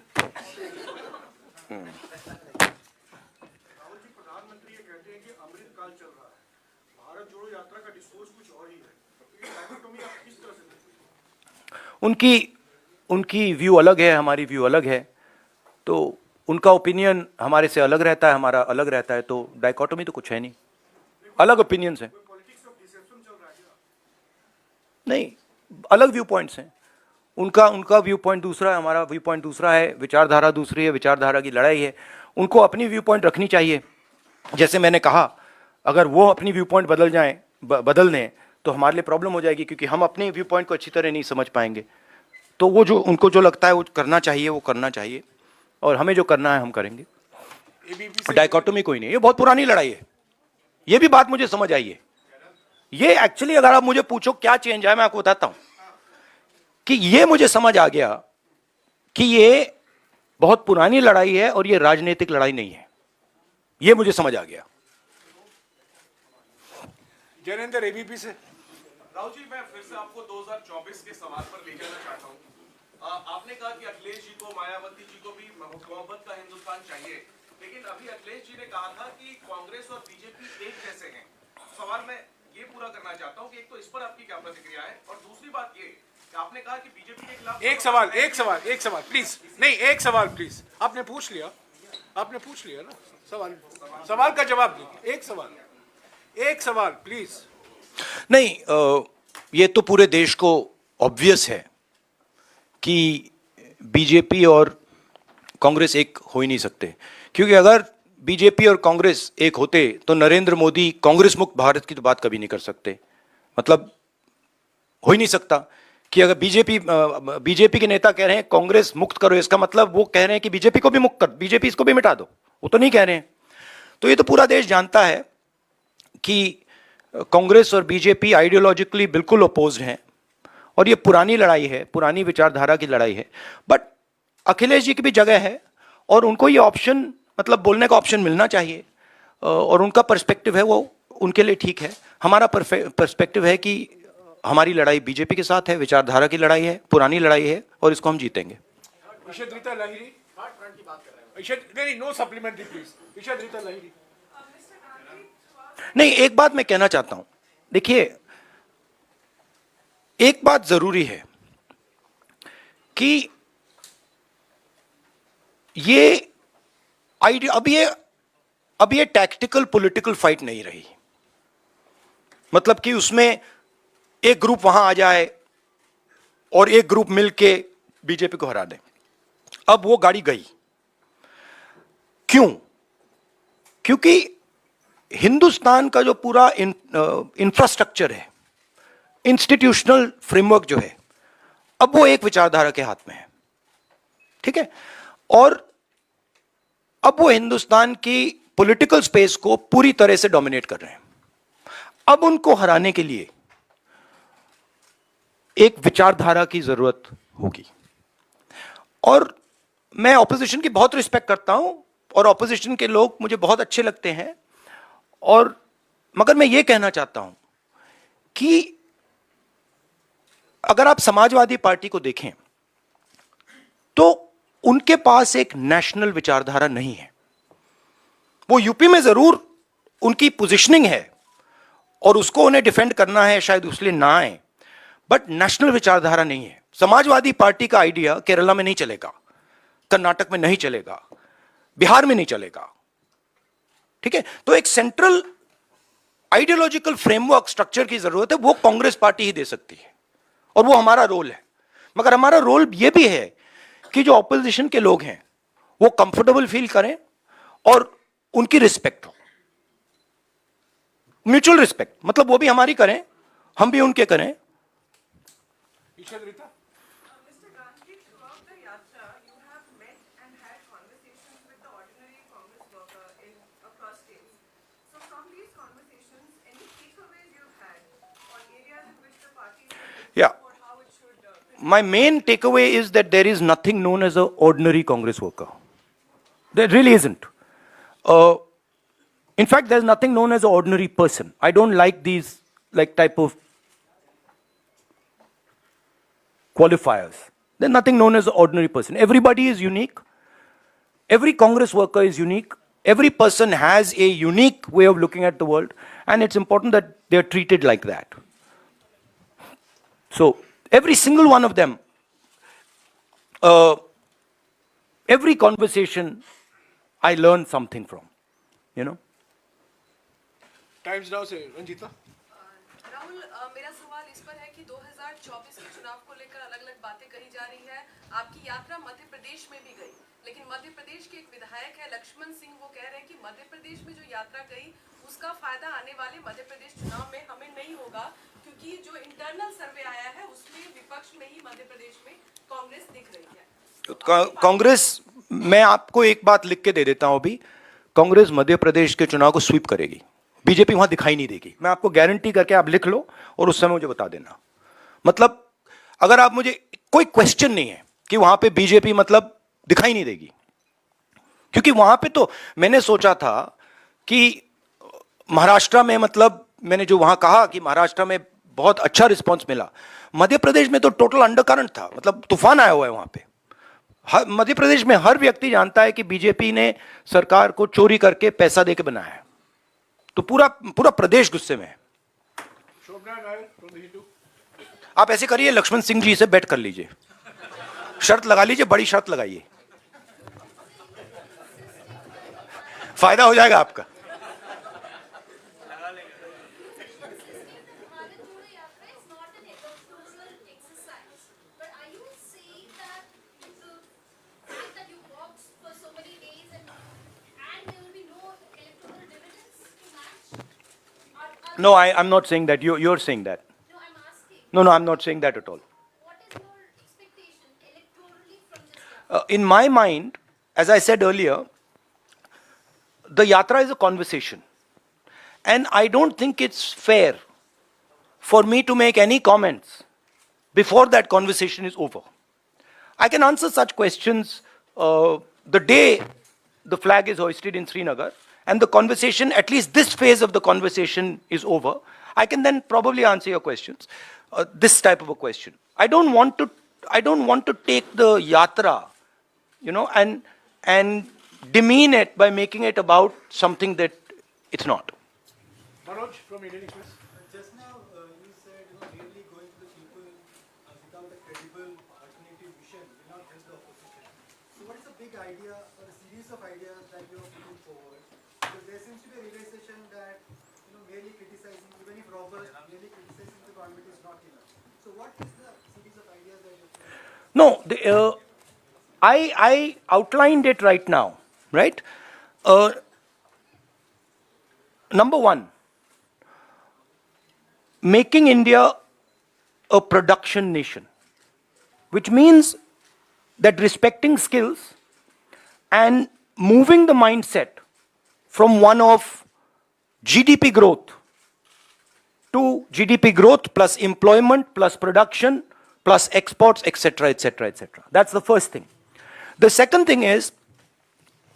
जी, प्रधानमंत्री ये कहते हैं कि अमृत काल चल रहा है, भारत जोड़ो यात्रा का डिस्कोर्स कुछ और ही है, तो ये डायकोटोमी आप किस तरह से देखते हैं? उनकी व्यू अलग है, हमारी व्यू अलग है, तो उनका ओपिनियन हमारे से अलग रहता है, हमारा अलग रहता है, तो डाइकोटोमी तो कुछ है नहीं, अलग ओपिनियंस हैं। नहीं, अलग व्यू पॉइंट्स हैं। उनका व्यू पॉइंट दूसरा है, हमारा व्यू पॉइंट दूसरा है, विचारधारा दूसरी है, विचारधारा की लड़ाई है। उनको अपनी व्यू पॉइंट रखनी चाहिए। जैसे मैंने कहा, अगर वो अपनी व्यू पॉइंट बदल दें तो हमारे लिए प्रॉब्लम हो जाएगी, क्योंकि हम अपने व्यू पॉइंट को अच्छी तरह नहीं समझ पाएंगे। तो वो जो उनको जो लगता है वो करना चाहिए, वो करना चाहिए, और हमें जो करना है हम करेंगे। डाइकोटोमी कोई नहीं, ये बहुत पुरानी लड़ाई है। ये भी बात मुझे समझ आई है। ये एक्चुअली अगर आप मुझे पूछो क्या चेंज है, मैं आपको बताता हूं कि ये मुझे समझ आ गया कि ये बहुत पुरानी लड़ाई है और ये राजनीतिक लड़ाई नहीं है। ये मुझे समझ आ गया। जैनेंद्र एबीपी से। राहुल जी, मैं फिर से आपको 2024 के सवाल पर ले जाना चाहता हूं। आपने कहा कि अखिलेश जी को, मायावती जी को भी मोहब्बत का हिंदुस्तान चाहिए, लेकिन अभी अखिलेश जी ने कहा था कि कांग्रेस और बीजेपी एक जैसे हैं। सवाल मैं ये पूरा करना चाहता हूं कि एक तो इस पर आपकी क्या प्रतिक्रिया है, और दूसरी बात ये कि आपने कहा कि बीजेपी के खिलाफ एक सवाल प्लीज। नहीं, एक सवाल प्लीज। आपने पूछ लिया ना सवाल का जवाब दीजिए। एक सवाल प्लीज। नहीं, ये तो पूरे देश को ऑब्वियस है कि बीजेपी और कांग्रेस एक हो ही नहीं सकते, क्योंकि अगर बीजेपी और कांग्रेस एक होते तो नरेंद्र मोदी कांग्रेस मुक्त भारत की तो बात कभी नहीं कर सकते। मतलब हो ही नहीं सकता कि अगर बीजेपी के नेता कह रहे हैं कांग्रेस मुक्त करो, इसका मतलब वो कह रहे हैं कि बीजेपी को भी मुक्त कर, बीजेपी इसको भी मिटा दो। वो तो नहीं कह रहे हैं। तो ये तो पूरा देश जानता है कि कांग्रेस और बीजेपी आइडियोलॉजिकली बिल्कुल अपोज्ड हैं, और ये पुरानी लड़ाई है, पुरानी विचारधारा की लड़ाई है। बट अखिलेश जी की भी जगह है, और उनको ये ऑप्शन, मतलब बोलने का ऑप्शन मिलना चाहिए, और उनका पर्सपेक्टिव है वो उनके लिए ठीक है। हमारा पर्सपेक्टिव है कि हमारी लड़ाई बीजेपी के साथ है, विचारधारा की लड़ाई है, पुरानी लड़ाई है, और इसको हम जीतेंगे। इशद Rita Lahiri. No supplementary please. इशद रीता लाहिरी। नहीं, एक बात मैं कहना चाहता हूं। देखिए, एक बात जरूरी है कि ये आइडिया अब ये टैक्टिकल पॉलिटिकल फाइट नहीं रही। मतलब कि उसमें एक ग्रुप वहां आ जाए और एक ग्रुप मिलके बीजेपी को हरा दे। अब वो गाड़ी गई। क्यों? क्योंकि हिंदुस्तान का जो पूरा इंफ्रास्ट्रक्चर है, इंस्टीट्यूशनल फ्रेमवर्क जो है, अब वो एक विचारधारा के हाथ में है। ठीक है? और अब वो हिंदुस्तान की पॉलिटिकल स्पेस को पूरी तरह से डोमिनेट कर रहे हैं। अब उनको हराने के लिए एक विचारधारा की जरूरत होगी। और मैं ऑपोजिशन की बहुत रिस्पेक्ट करता हूं, और ऑपोजिशन के लोग मुझे बहुत अच्छे लगते हैं, और मगर मैं ये कहना चाहता हूं कि अगर आप समाजवादी पार्टी को देखें तो उनके पास एक नेशनल विचारधारा नहीं है। वो यूपी में जरूर उनकी पोजीशनिंग है और उसको उन्हें डिफेंड करना है, शायद उसलिए ना आए, बट नेशनल विचारधारा नहीं है। समाजवादी पार्टी का आइडिया केरला में नहीं चलेगा, कर्नाटक में नहीं चलेगा, बिहार में नहीं चलेगा। ठीक है? तो एक सेंट्रल आइडियोलॉजिकल फ्रेमवर्क स्ट्रक्चर की जरूरत है, वो कांग्रेस पार्टी ही दे सकती है, और वो हमारा रोल है। मगर हमारा रोल यह भी है कि जो ऑपोजिशन के लोग हैं वो कंफर्टेबल फील करें और उनकी रिस्पेक्ट हो, म्यूचुअल रिस्पेक्ट। मतलब वो भी हमारी करें, हम भी उनके करें। Ishad Rita. Mr. Gandhi, throughout the yatra, you have met and had conversations with the ordinary Congress worker across states. So, from these conversations, any takeaways you've had on areas in which the party is Yeah. or how it should? My main takeaway is that there is nothing known as an ordinary Congress worker. There really isn't. In fact, there's nothing known as an ordinary person. I don't like these like type of qualifiers. There's nothing known as the ordinary person. Everybody is unique. Every Congress worker is unique. Every person has a unique way of looking at the world, and it's important that they're treated like that. So, every single one of them, every conversation, I learn something from, you know. Times now से रंजीता. राहुल, मेरा सवाल इस पर है कि 2024 के चुनाव को लेकर अलग-अलग बातें कही जा रही है. आपकी यात्रा मध्य प्रदेश में भी गई, लेकिन मध्य प्रदेश के एक विधायक है लक्ष्मण सिंह, वो कह रहे हैं कि मध्य प्रदेश में जो यात्रा गई उसका फायदा आने वाले मध्य प्रदेश चुनाव में हमें नहीं होगा, क्योंकि जो इंटरनल सर्वे आया है उसमें विपक्ष में ही मध्य प्रदेश में कांग्रेस दिख रही है. कांग्रेस, मैं आपको एक बात लिख के दे देता हूं अभी, कांग्रेस मध्य प्रदेश के चुनाव को स्वीप करेगी. बीजेपी वहां दिखाई नहीं देगी. मैं आपको गारंटी करके, आप लिख लो और उस समय मुझे बता देना. मतलब अगर आप मुझे, कोई क्वेश्चन नहीं है कि वहां पे बीजेपी मतलब दिखाई नहीं देगी, क्योंकि वहां पे तो मैंने सोचा था कि महाराष्ट्र में, मतलब मैंने जो वहां कहा कि महाराष्ट्र में बहुत अच्छा रिस्पांस मिला, मध्य प्रदेश में तो टोटल अंडरकरंट था, मतलब तूफान आया हुआ है वहां पे. मध्य प्रदेश में हर व्यक्ति जानता है कि बीजेपी ने सरकार को चोरी करके पैसा देके बनाया है, तो पूरा पूरा प्रदेश गुस्से में है. शोभना नायर from the Hindu. आप ऐसे करिए, लक्ष्मण सिंह जी से बेट कर लीजिए, शर्त लगा लीजिए, बड़ी शर्त लगाइए, फायदा हो जाएगा आपका. No, I'm not saying that. You're saying that. No, I'm asking. No, I'm not saying that at all. What is your expectation electorally from this? In my mind, as I said earlier, the yatra is a conversation. And I don't think it's fair for me to make any comments before that conversation is over. I can answer such questions the day the flag is hoisted in Srinagar, and the conversation, at least this phase of the conversation is over. I can then probably answer your questions. This type of a question. I don't want to take the yatra, you know, and demean it by making it about something that it's not. Manoj from Indian Express. Just now, you said, really going to the people without a credible alternative vision will not help the opposition. So what is the big idea or a series of ideas that you are putting forward? Because there seems to be a realization that, merely criticizing, even if robust, merely criticizing the government is not enough. So what is the series of ideas that you are putting forward? No, I outlined it right now, right? Number one, making India a production nation, which means that respecting skills and moving the mindset from one of GDP growth to GDP growth plus employment plus production plus exports, etc., etc., etc. That's the first thing. The second thing is,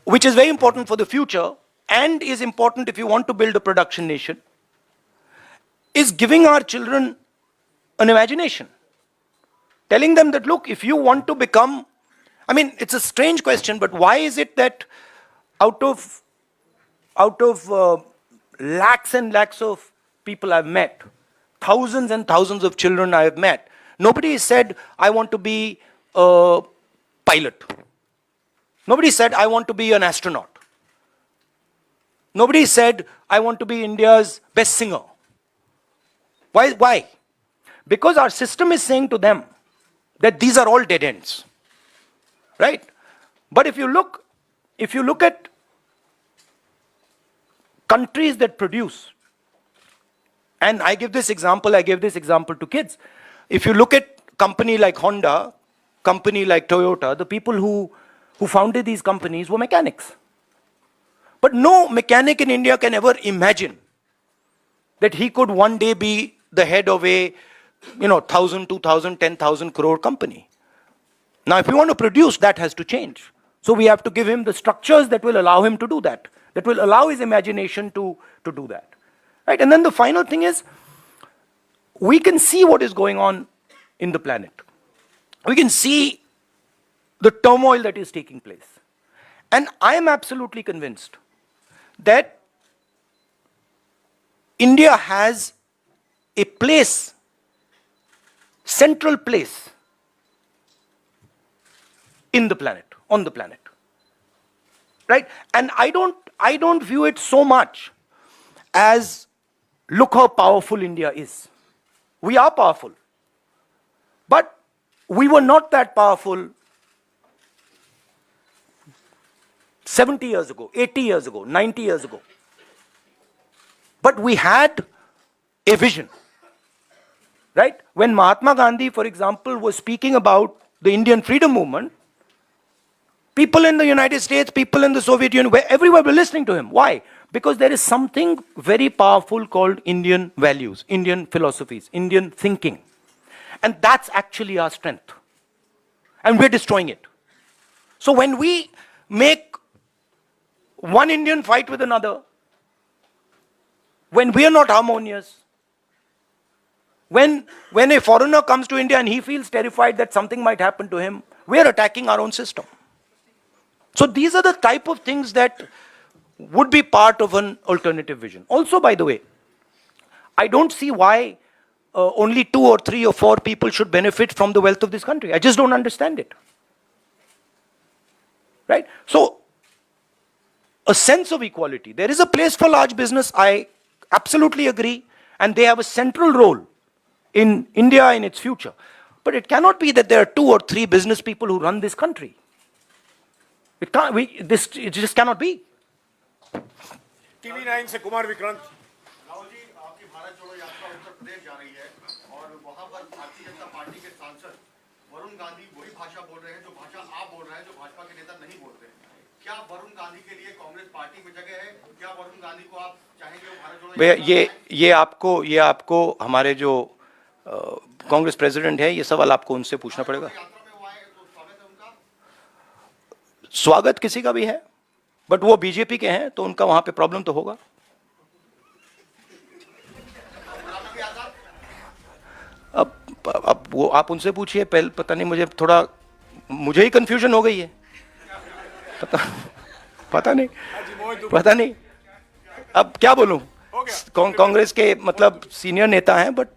which is very important for the future and is important if you want to build a production nation, is giving our children an imagination. Telling them that, look, if you want to become, I mean, it's a strange question, but why is it that out of lakhs and lakhs of people I've met, thousands and thousands of children I have met, nobody said, I want to be a pilot. Nobody said, I want to be an astronaut. Nobody said, I want to be India's best singer. Why? Because our system is saying to them that these are all dead ends. Right? But if you look at countries that produce, and I gave this example to kids. If you look at company like Honda, company like Toyota, the people who founded these companies were mechanics. But no mechanic in India can ever imagine that he could one day be the head of a 1,000, 2,000, 10,000 crore company. Now, if we want to produce, that has to change. So we have to give him the structures that will allow him to do that will allow his imagination to do that. Right? And then the final thing is, we can see what is going on in the planet. We can see the turmoil that is taking place. And I am absolutely convinced that India has a place, central place in the planet, on the planet. Right? And I don't view it so much as, look how powerful India is. We are powerful. But we were not that powerful 70 years ago, 80 years ago, 90 years ago. But we had a vision. Right? When Mahatma Gandhi, for example, was speaking about the Indian freedom movement, people in the United States, people in the Soviet Union, everywhere were listening to him. Why? Because there is something very powerful called Indian values, Indian philosophies, Indian thinking. And that's actually our strength. And we're destroying it. So when we make one Indian fight with another, when we are not harmonious, when a foreigner comes to India and he feels terrified that something might happen to him, we are attacking our own system. So these are the type of things that would be part of an alternative vision. Also, by the way, I don't see why only 2 or 3 or 4 people should benefit from the wealth of this country. I just don't understand it. Right? So, a sense of equality. There is a place for large business, I absolutely agree, and they have a central role in India in its future. But it cannot be that there are 2 or 3 business people who run this country. It can't, it just cannot be. TV9 से कुमार विक्रांत। राहुल जी, आपकी भारत जोड़ो यात्रा उत्तर प्रदेश जा रही है और वहां पर भारतीय जनता पार्टी के सांसद वरुण गांधी वही भाषा बोल रहे हैं जो भाषा आप बोल रहे हैं, जो भाजपा के नेता नहीं बोलते हैं। क्या वरुण गांधी के लिए कांग्रेस पार्टी में जगह है? क्या वरुण गांधी को आप चाहेंगे वो भारत जोड़ो? ये आपको हमारे जो कांग्रेस प्रेसिडेंट है, ये सवाल आपको उनसे पूछना पड़ेगा। स्वागत किसी का भी है, बट वो बीजेपी के हैं तो उनका वहां पे प्रॉब्लम तो होगा। अब वो आप उनसे पूछिए, पहले पता नहीं, मुझे ही कंफ्यूजन हो गई है। पता नहीं अब क्या बोलूं। कांग्रेस के मतलब सीनियर नेता हैं, बट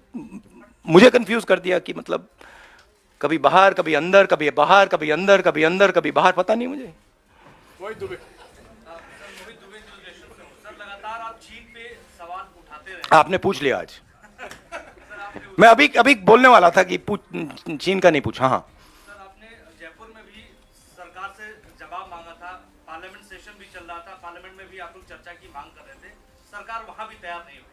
मुझे कंफ्यूज कर दिया कि मतलब कभी बाहर, कभी अंदर, कभी बाहर, कभी अंदर, कभी अंदर, कभी बाहर, पता नहीं मुझे। आपने पूछ लिया आज। मैं अभी बोलने वाला था कि चीन का नहीं पूछा। हाँ सर, आपने जयपुर में भी सरकार से जवाब मांगा था, पार्लियामेंट सेशन भी चल रहा था, पार्लियामेंट में भी आप लोग चर्चा की मांग कर रहे थे, सरकार वहां भी तैयार नहीं हुई।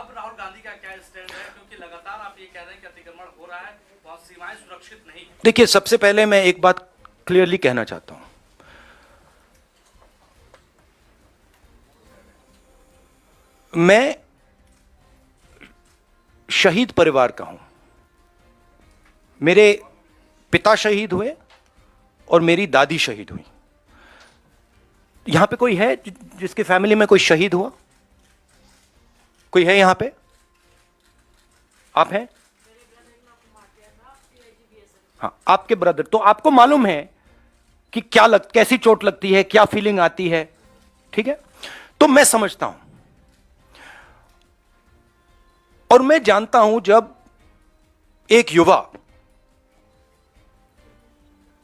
अब राहुल गांधी का क्या स्टैंड है, क्योंकि लगातार आप ये कह रहे हैं कि अतिक्रमण हो रहा है, वहां सीमाएं सुरक्षित नहीं। देखिए, सबसे पहले मैं एक बात क्लियरली कहना चाहता हूं। मैं शहीद परिवार का हूं। मेरे पिता शहीद हुए और मेरी दादी शहीद हुई। यहां पे कोई है जिसके फैमिली में कोई शहीद हुआ? कोई है यहां पे? आप हैं? हाँ, आपके ब्रदर। तो आपको मालूम है कि कैसी चोट लगती है, क्या फीलिंग आती है। ठीक है, तो मैं समझता हूं और मैं जानता हूं जब एक युवा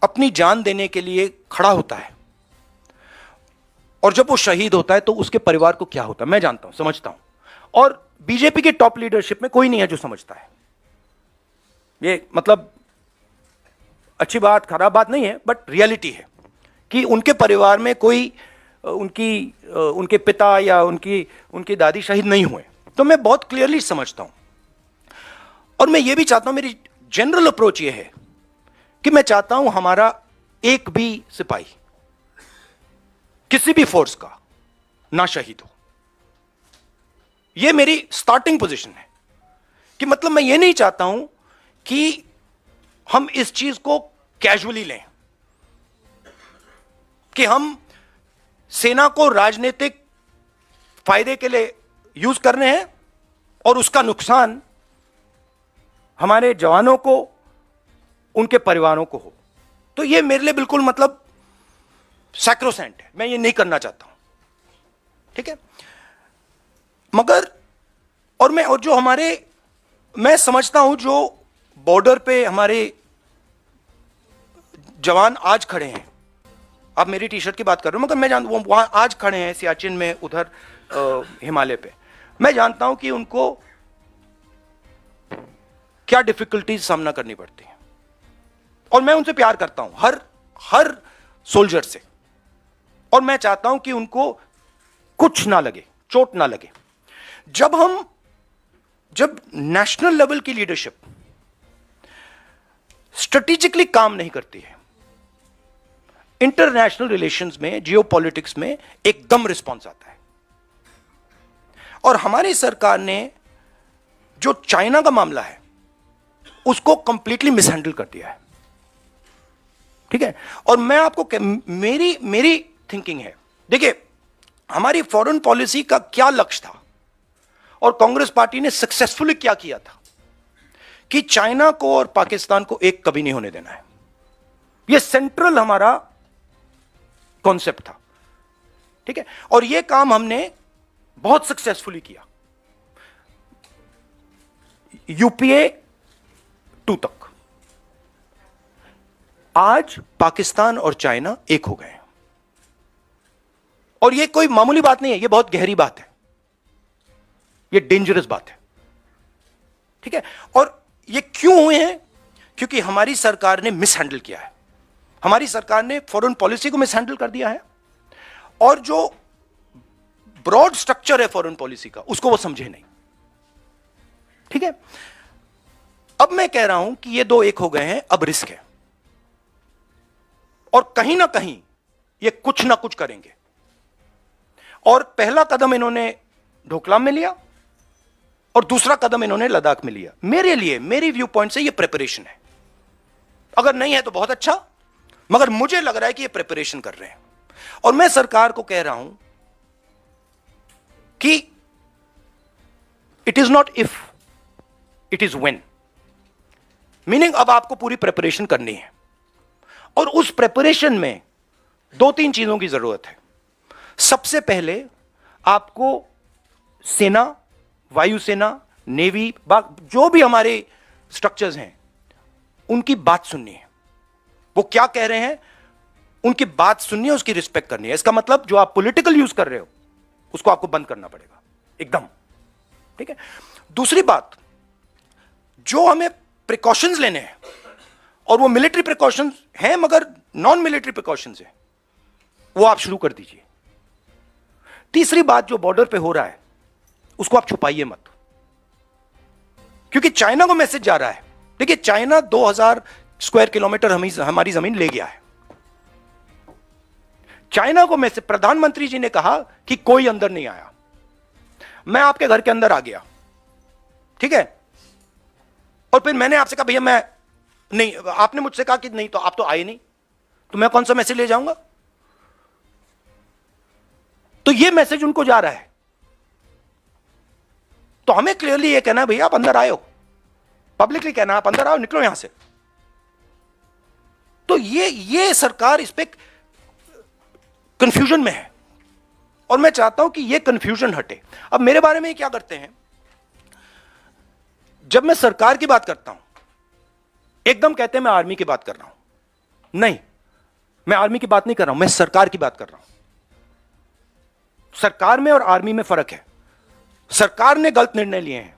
अपनी जान देने के लिए खड़ा होता है और जब वो शहीद होता है तो उसके परिवार को क्या होता है, मैं जानता हूं, समझता हूं। और बीजेपी के टॉप लीडरशिप में कोई नहीं है जो समझता है। ये मतलब अच्छी बात, खराब बात नहीं है, बट रियलिटी है कि उनके परिवार में कोई उनके पिता या उनकी दादी शहीद नहीं हुए। तो मैं बहुत क्लियरली समझता हूं और मैं ये भी चाहता हूं, मेरी जनरल अप्रोच ये है कि मैं चाहता हूं हमारा एक भी सिपाही किसी भी फोर्स का ना शहीद हो। यह मेरी स्टार्टिंग पोजीशन है कि मतलब मैं ये नहीं चाहता हूं कि हम इस चीज को कैजुअली लें, कि हम सेना को राजनीतिक फायदे के लिए यूज कर रहे हैं और उसका नुकसान हमारे जवानों को, उनके परिवारों को हो, तो ये मेरे लिए बिल्कुल मतलब सैक्रोसेंट है, मैं ये नहीं करना चाहता हूं, ठीक है। मगर और जो हमारे, मैं समझता हूं जो बॉर्डर पे हमारे जवान आज खड़े हैं, आप मेरी टी शर्ट की बात कर रहे हो, मगर मैं जानता हूं वहां आज खड़े हैं सियाचिन में, उधर हिमालय पे, मैं जानता हूं कि उनको क्या डिफिकल्टीज सामना करनी पड़ती है, और मैं उनसे प्यार करता हूं, हर सोल्जर से, और मैं चाहता हूं कि उनको कुछ ना लगे, चोट ना लगे। जब नेशनल लेवल की लीडरशिप स्ट्रेटेजिकली काम नहीं करती है, इंटरनेशनल रिलेशंस में, जियोपॉलिटिक्स में एकदम रिस्पॉन्स आता है। और हमारी सरकार ने जो चाइना का मामला है उसको कंप्लीटली मिसहैंडल कर दिया है, ठीक है। और मैं आपको मेरी थिंकिंग है, देखिए हमारी फॉरेन पॉलिसी का क्या लक्ष्य था और कांग्रेस पार्टी ने सक्सेसफुली क्या किया था कि चाइना को और पाकिस्तान को एक कभी नहीं होने देना है। यह सेंट्रल हमारा कॉन्सेप्ट था, ठीक है। और यह काम हमने बहुत सक्सेसफुली किया, यूपीए 2 तक। आज पाकिस्तान और चाइना एक हो गए हैं, और यह कोई मामूली बात नहीं है, यह बहुत गहरी बात है, यह डेंजरस बात है, ठीक है। और ये क्यों हुए हैं? क्योंकि हमारी सरकार ने मिसहैंडल किया है, हमारी सरकार ने फॉरेन पॉलिसी को मिसहैंडल कर दिया है, और जो ब्रॉड स्ट्रक्चर है फॉरेन पॉलिसी का उसको वो समझे नहीं, ठीक है। अब मैं कह रहा हूं कि ये दो एक हो गए हैं, अब रिस्क है, और कहीं ना कहीं ये कुछ ना कुछ करेंगे। और पहला कदम इन्होंने डोकलाम में लिया और दूसरा कदम इन्होंने लद्दाख में लिया। मेरे लिए, मेरी व्यू पॉइंट से ये प्रिपरेशन है, अगर नहीं है तो बहुत अच्छा, मगर मुझे लग रहा है कि ये प्रिपरेशन कर रहे हैं। और मैं सरकार को कह रहा हूं कि it is not if, it is when, meaning अब आपको पूरी प्रिपरेशन करनी है, और उस प्रिपरेशन में 2-3 चीजों की जरूरत है। सबसे पहले आपको सेना, वायुसेना, नेवी, जो भी हमारे स्ट्रक्चर्स हैं उनकी बात सुननी है, वो क्या कह रहे हैं उनकी बात सुननी है, उसकी रिस्पेक्ट करनी है। इसका मतलब जो आप पॉलिटिकल यूज कर रहे हो उसको आपको बंद करना पड़ेगा एकदम, ठीक है। दूसरी बात, जो हमें प्रिकॉशंस लेने हैं, और वो मिलिट्री प्रिकॉशंस हैं मगर नॉन मिलिट्री प्रिकॉशंस हैं, वो आप शुरू कर दीजिए। तीसरी बात, जो बॉर्डर पे हो रहा है उसको आप छुपाइए मत, क्योंकि चाइना को मैसेज जा रहा है। देखिए चाइना 2000 स्क्वायर किलोमीटर हमारी जमीन ले गया है। चाइना को मैसेज, प्रधानमंत्री जी ने कहा कि कोई अंदर नहीं आया, मैं आपके घर के अंदर आ गया, ठीक है। और फिर मैंने आपसे कहा भैया मैं नहीं, आपने मुझसे कहा कि नहीं, तो आप तो आए नहीं, तो मैं कौन सा मैसेज ले जाऊंगा? तो ये मैसेज उनको जा रहा है। तो हमें क्लियरली ये कहना है भैया आप अंदर आए हो, पब्लिकली कहना आप अंदर आओ, निकलो यहां से। तो ये सरकार इस पे कंफ्यूजन में है, और मैं चाहता हूं कि ये कंफ्यूजन हटे। अब मेरे बारे में क्या करते हैं, जब मैं सरकार की बात करता हूं एकदम कहते हैं मैं आर्मी की बात कर रहा हूं। नहीं, मैं आर्मी की बात नहीं कर रहा हूं, मैं सरकार की बात कर रहा हूं। सरकार में और आर्मी में फर्क है। सरकार ने गलत निर्णय लिए हैं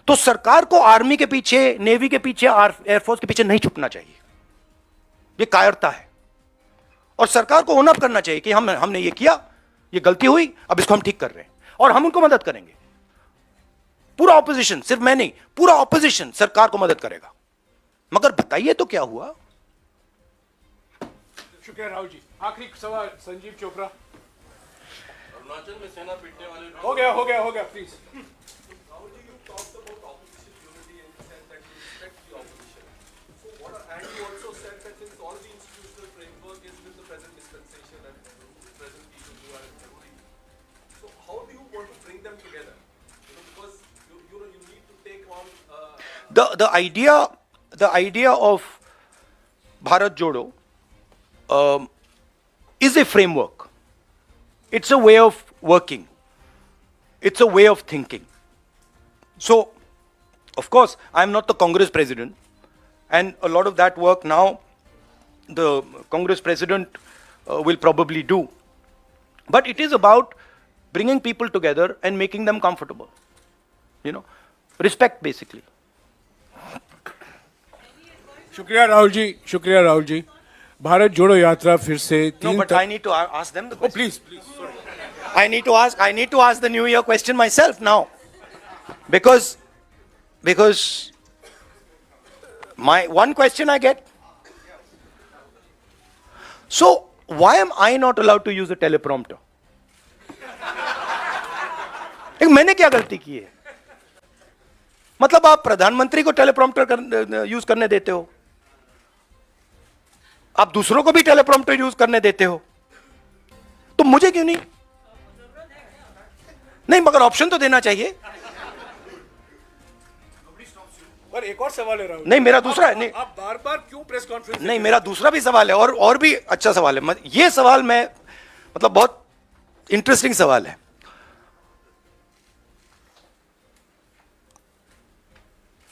तो सरकार को आर्मी के पीछे, नेवी के पीछे, एयरफोर्स के पीछे नहीं छुपना चाहिए, यह कायरता है। और सरकार को ओनअप करना चाहिए कि हमने ये किया, ये गलती हुई, अब इसको हम ठीक कर रहे हैं और हम उनको मदद करेंगे। पूरा ऑपोजिशन, सिर्फ मैं नहीं, पूरा ऑपोजिशन सरकार को मदद करेगा। मगर बताइए तो क्या हुआ? शुक्रिया राहुल जी। आखिरी सवाल संजीव चोपड़ा। अरुणाचल में सेना पीटने वाले हो गया please. Rahul ji, you talked about opposition unity and said that you respect the opposition. So and you also said that since all the institutional framework is with the present dispensation and the present people who are in February, so how do you want to bring them together? Because you need to take on the idea of Bharat Jodo is a framework. It's a way of working. It's a way of thinking. So, of course, I'm not the Congress president, and a lot of that work now the Congress president will probably do. But it is about bringing people together and making them comfortable. You know, respect basically. शुक्रिया राहुल जी भारत जोड़ो यात्रा फिर से No, but I need to ask them the question. Please I need to ask the New Year question myself now, because my one question I get. So why am I not allowed to use a teleprompter? मैंने क्या गलती की है? मतलब आप प्रधानमंत्री को टेलीप्रॉम्प्टर यूज करने देते हो, आप दूसरों को भी टेलीप्रॉम्प्टर यूज करने देते हो, तो मुझे क्यों नहीं? नहीं, मगर ऑप्शन तो देना चाहिए. और एक और सवाल है राहुल. नहीं, मेरा दूसरा है. नहीं, आप बार बार क्यों प्रेस कॉन्फ्रेंस? नहीं, मेरा दूसरा भी सवाल है, और भी अच्छा सवाल है. ये सवाल मैं मतलब बहुत इंटरेस्टिंग सवाल है.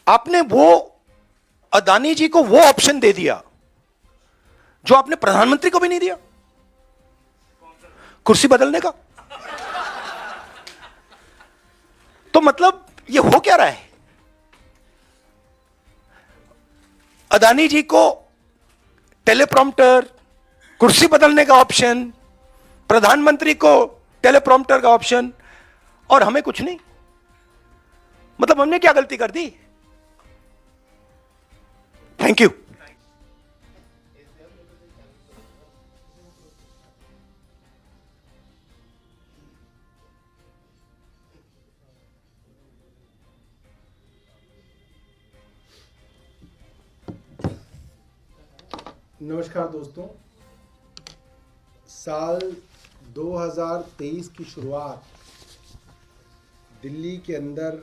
आपने वो अदानी जी को वो ऑप्शन दे दिया जो आपने प्रधानमंत्री को भी नहीं दिया, कुर्सी बदलने का. तो मतलब ये हो क्या रहा है? अदानी जी को टेलीप्रॉम्प्टर, कुर्सी बदलने का ऑप्शन, प्रधानमंत्री को टेलीप्रॉम्प्टर का ऑप्शन, और हमें कुछ नहीं. मतलब हमने क्या गलती कर दी? Thank you. नमस्कार दोस्तों, साल 2023 की शुरुआत दिल्ली के अंदर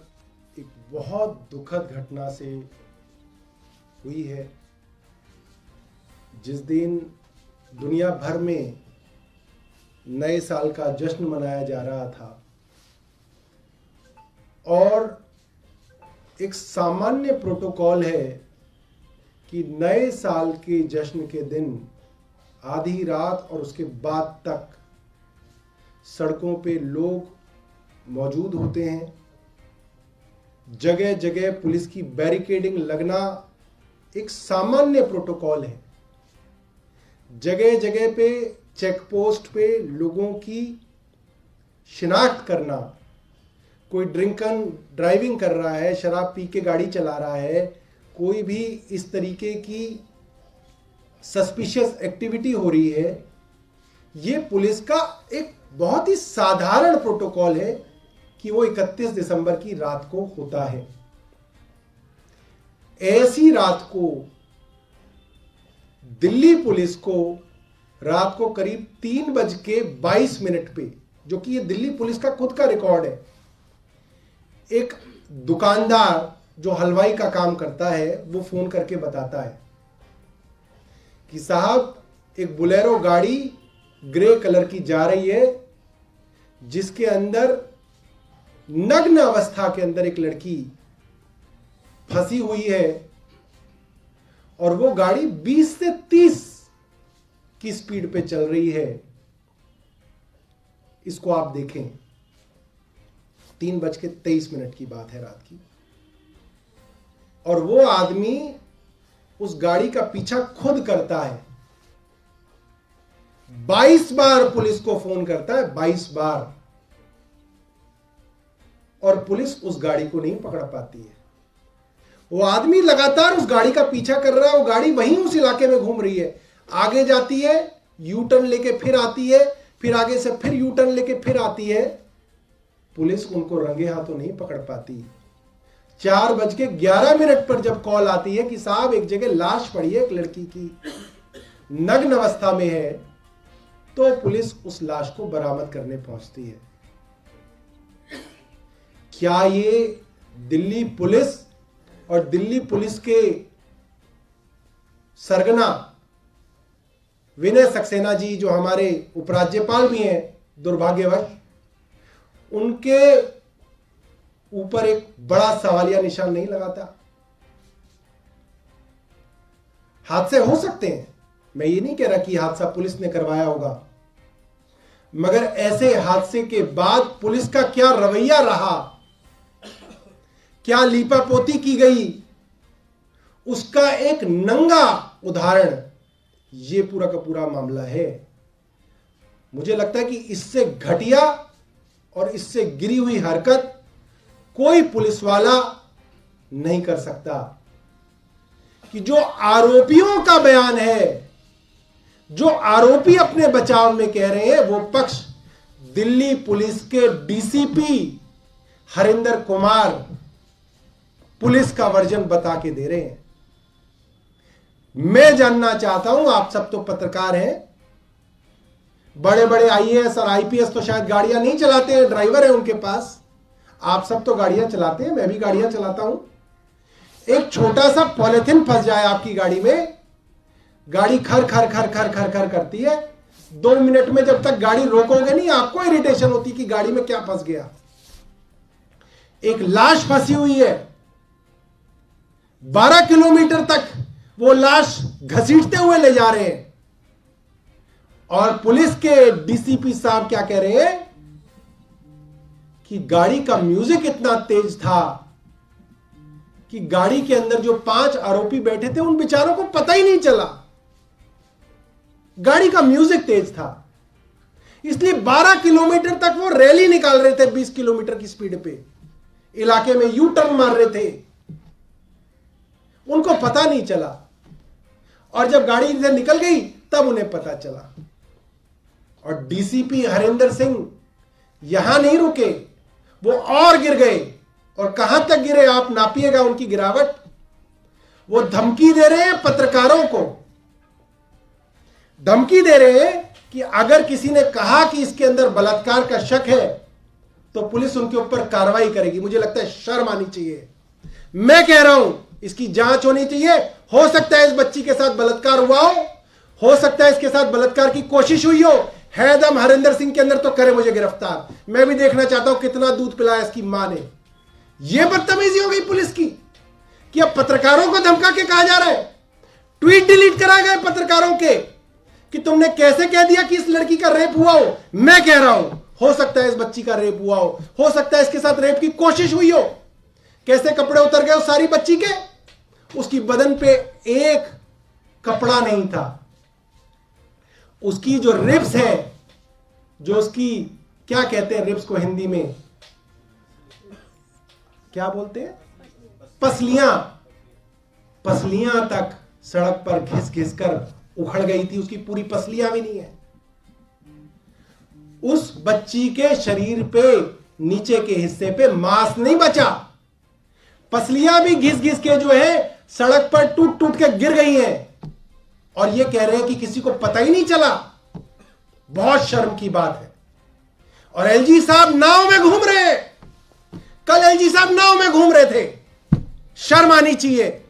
एक बहुत दुखद घटना से हुई है, जिस दिन दुनिया भर में नए साल का जश्न मनाया जा रहा था और एक सामान्य प्रोटोकॉल है कि नए साल के जश्न के दिन आधी रात और उसके बाद तक सड़कों पे लोग मौजूद होते हैं. जगह जगह पुलिस की बैरिकेडिंग लगना एक सामान्य प्रोटोकॉल है. जगह जगह पे चेक पोस्ट पे लोगों की शिनाख्त करना, कोई ड्रिंक एंड ड्राइविंग कर रहा है, शराब पी के गाड़ी चला रहा है, कोई भी इस तरीके की सस्पिशियस एक्टिविटी हो रही है, ये पुलिस का एक बहुत ही साधारण प्रोटोकॉल है कि वो 31 दिसंबर की रात को होता है. ऐसी रात को दिल्ली पुलिस को रात को करीब 3:22 पे, जो कि ये दिल्ली पुलिस का खुद का रिकॉर्ड है, एक दुकानदार जो हलवाई का काम करता है वो फोन करके बताता है कि साहब एक बोलेरो गाड़ी ग्रे कलर की जा रही है, जिसके अंदर नग्न अवस्था के अंदर एक लड़की फंसी हुई है और वो गाड़ी 20 से 30 की स्पीड पे चल रही है. इसको आप देखें, 3:23 की बात है रात की, और वो आदमी उस गाड़ी का पीछा खुद करता है. 22 बार पुलिस को फोन करता है, 22 बार, और पुलिस उस गाड़ी को नहीं पकड़ पाती है. वो आदमी लगातार उस गाड़ी का पीछा कर रहा है, वो गाड़ी वहीं उस इलाके में घूम रही है, आगे जाती है, यू टर्न लेके फिर आती है, फिर आगे से फिर यू टर्न लेके फिर आती है. पुलिस उनको रंगे हाथों नहीं पकड़ पाती. 4:11 पर जब कॉल आती है कि साहब एक जगह लाश पड़ी है, एक लड़की की नग्न अवस्था में है, तो पुलिस उस लाश को बरामद करने पहुंचती है. क्या ये दिल्ली पुलिस और दिल्ली पुलिस के सरगना विनय सक्सेना जी, जो हमारे उपराज्यपाल भी हैं दुर्भाग्यवश, उनके ऊपर एक बड़ा सवालिया निशान नहीं लगाता। हादसे हो सकते हैं, मैं ये नहीं कह रहा कि हादसा पुलिस ने करवाया होगा, मगर ऐसे हादसे के बाद पुलिस का क्या रवैया रहा, क्या लीपापोती की गई, उसका एक नंगा उदाहरण ये पूरा का पूरा मामला है। मुझे लगता है कि इससे घटिया और इससे गिरी हुई हरकत कोई पुलिस वाला नहीं कर सकता। कि जो आरोपियों का बयान है, जो आरोपी अपने बचाव में कह रहे हैं, वो पक्ष दिल्ली पुलिस के डीसीपी हरिंदर कुमार पुलिस का वर्जन बता के दे रहे हैं। मैं जानना चाहता हूं, आप सब तो पत्रकार हैं, बड़े बड़े आईएएस और आईपीएस तो शायद गाड़ियां नहीं चलाते हैं, ड्राइवर है उनके पास। आप सब तो गाड़ियां चलाते हैं, मैं भी गाड़ियां चलाता हूं। एक छोटा सा पॉलिथिन फंस जाए आपकी गाड़ी में, गाड़ी खर खर खर खर खर खर करती है। 2 मिनट में जब तक गाड़ी रोकोगे नहीं, आपको इरिटेशन होती कि गाड़ी में क्या फंस गया। एक लाश फंसी हुई है, 12 किलोमीटर तक वो लाश घसीटते हुए ले जा रहे हैं, और पुलिस के डीसीपी साहब क्या कह रहे हैं कि गाड़ी का म्यूजिक इतना तेज था कि गाड़ी के अंदर जो 5 आरोपी बैठे थे उन बेचारों को पता ही नहीं चला। गाड़ी का म्यूजिक तेज था, इसलिए 12 किलोमीटर तक वो रैली निकाल रहे थे 20 किलोमीटर की स्पीड पे, इलाके में यू टर्न मार रहे थे, उनको पता नहीं चला। और जब गाड़ी से निकल गई तब उन्हें पता चला। और डीसीपी हरिंदर सिंह यहां नहीं रुके, वो और गिर गए। और कहां तक गिरे आप नापिएगा उनकी गिरावट। वो धमकी दे रहे हैं पत्रकारों को, धमकी दे रहे हैं कि अगर किसी ने कहा कि इसके अंदर बलात्कार का शक है तो पुलिस उनके ऊपर कार्रवाई करेगी। मुझे लगता है शर्म आनी चाहिए। मैं कह रहा हूं इसकी जांच होनी चाहिए। हो सकता है इस बच्ची के साथ बलात्कार हुआ हो सकता है इसके साथ बलात्कार की कोशिश हुई हो। है दम हरिंदर सिंह के अंदर तो करे मुझे गिरफ्तार। मैं भी देखना चाहता हूं कितना दूध पिलाया इसकी मां ने। यह बदतमीजी हो गई पुलिस की कि अब पत्रकारों को धमका के कहा जा रहा है। ट्वीट डिलीट कराए गए पत्रकारों के कि तुमने कैसे कह दिया कि इस लड़की का रेप हुआ हो। मैं कह रहा हूं हो सकता है इस बच्ची का रेप हुआ हो सकता है इसके साथ रेप की कोशिश हुई हो। कैसे कपड़े उतर गए उस सारी बच्ची के, उसकी बदन पे एक कपड़ा नहीं था। उसकी जो रिब्स है, जो उसकी क्या कहते हैं रिब्स को हिंदी में, क्या बोलते हैं, पसलियां तक सड़क पर घिस घिस कर उखड़ गई थी। उसकी पूरी पसलियां भी नहीं है। उस बच्ची के शरीर पे नीचे के हिस्से पे मांस नहीं बचा। पसलियां भी घिस घिस के जो है सड़क पर टूट टूट के गिर गई हैं। और ये कह रहे हैं कि किसी को पता ही नहीं चला। बहुत शर्म की बात है। और एलजी साहब नाव में घूम रहे हैं। कल एलजी साहब नाव में घूम रहे थे। शर्म आनी चाहिए।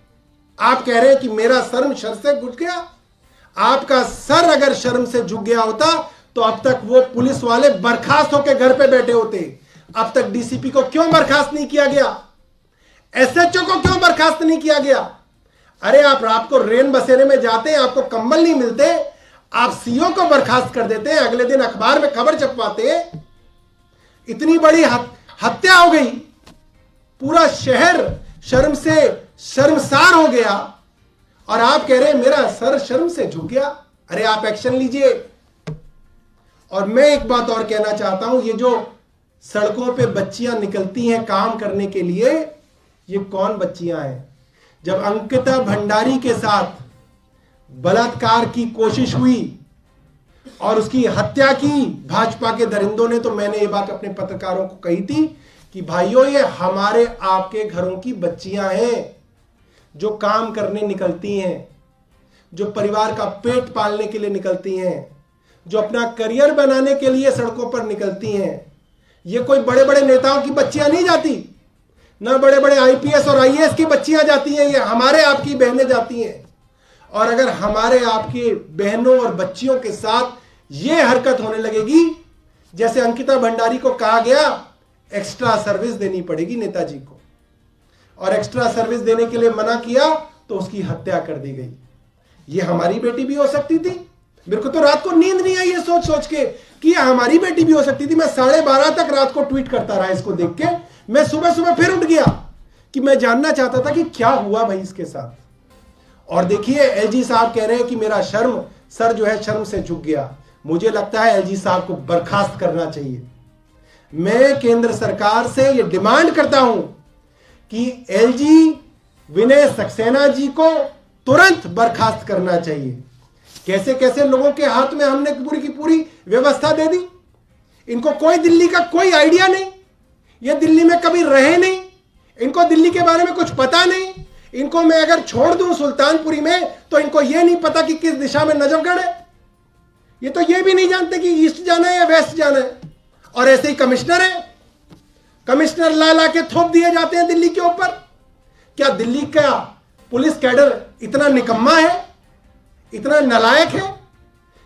आप कह रहे हैं कि मेरा शर्म शर से घुट गया। आपका सर अगर शर्म से झुक गया होता तो अब तक वो पुलिस वाले बर्खास्त होकर घर पे बैठे होते। अब तक डीसीपी को क्यों बर्खास्त नहीं किया गया? एसएचओ को क्यों बर्खास्त नहीं किया गया? अरे आप रात को रेन बसेरे में जाते हैं, आपको कंबल नहीं मिलते, आप सीओ को बर्खास्त कर देते हैं, अगले दिन अखबार में खबर छपवाते हैं। इतनी बड़ी हत्या हो गई, पूरा शहर शर्म से शर्मसार हो गया और आप कह रहे हैं मेरा सर शर्म से झुक गया। अरे आप एक्शन लीजिए। और मैं एक बात और कहना चाहता हूं, ये जो सड़कों पे बच्चियां निकलती हैं काम करने के लिए, ये कौन बच्चियां हैं? जब अंकिता भंडारी के साथ बलात्कार की कोशिश हुई और उसकी हत्या की भाजपा के दरिंदों ने, तो मैंने ये बात अपने पत्रकारों को कही थी कि भाइयों ये हमारे आपके घरों की बच्चियां हैं जो काम करने निकलती हैं, जो परिवार का पेट पालने के लिए निकलती हैं, जो अपना करियर बनाने के लिए सड़कों पर निकलती हैं। ये कोई बड़े बड़े नेताओं की बच्चियां नहीं जाती। ना बड़े बड़े आईपीएस और आईएएस की बच्चियां जाती हैं, ये हमारे आपकी बहनें जाती हैं। और अगर हमारे आपकी बहनों और बच्चियों के साथ ये हरकत होने लगेगी, जैसे अंकिता भंडारी को कहा गया एक्स्ट्रा सर्विस देनी पड़ेगी नेताजी को, और एक्स्ट्रा सर्विस देने के लिए मना किया तो उसकी हत्या कर दी गई। ये हमारी बेटी भी हो सकती थी। मेरे को तो रात को नींद नहीं आई ये सोच सोच के कि ये हमारी बेटी भी हो सकती थी। मैं 12:30 तक रात को ट्वीट करता रहा इसको देख के। मैं सुबह सुबह फिर उठ गया कि मैं जानना चाहता था कि क्या हुआ भाई इसके साथ। और देखिए एलजी साहब कह रहे हैं कि मेरा सर जो है शर्म से झुक गया। मुझे लगता है एलजी साहब को बर्खास्त करना चाहिए। मैं केंद्र सरकार से यह डिमांड करता हूं कि एलजी विनय सक्सेना जी को तुरंत बर्खास्त करना चाहिए। कैसे कैसे लोगों के हाथ में हमने पूरी की पूरी व्यवस्था दे दी। इनको कोई दिल्ली का कोई आइडिया नहीं, ये दिल्ली में कभी रहे नहीं, इनको दिल्ली के बारे में कुछ पता नहीं। इनको मैं अगर छोड़ दूं सुल्तानपुरी में तो इनको यह नहीं पता कि किस दिशा में नजफगढ़ है। ये तो ये भी नहीं जानते कि ईस्ट जाना है या वेस्ट जाना है। और ऐसे ही कमिश्नर है, कमिश्नर ला के थोप दिए जाते हैं दिल्ली के ऊपर। क्या दिल्ली का पुलिस कैडर इतना निकम्मा है, इतना नालायक है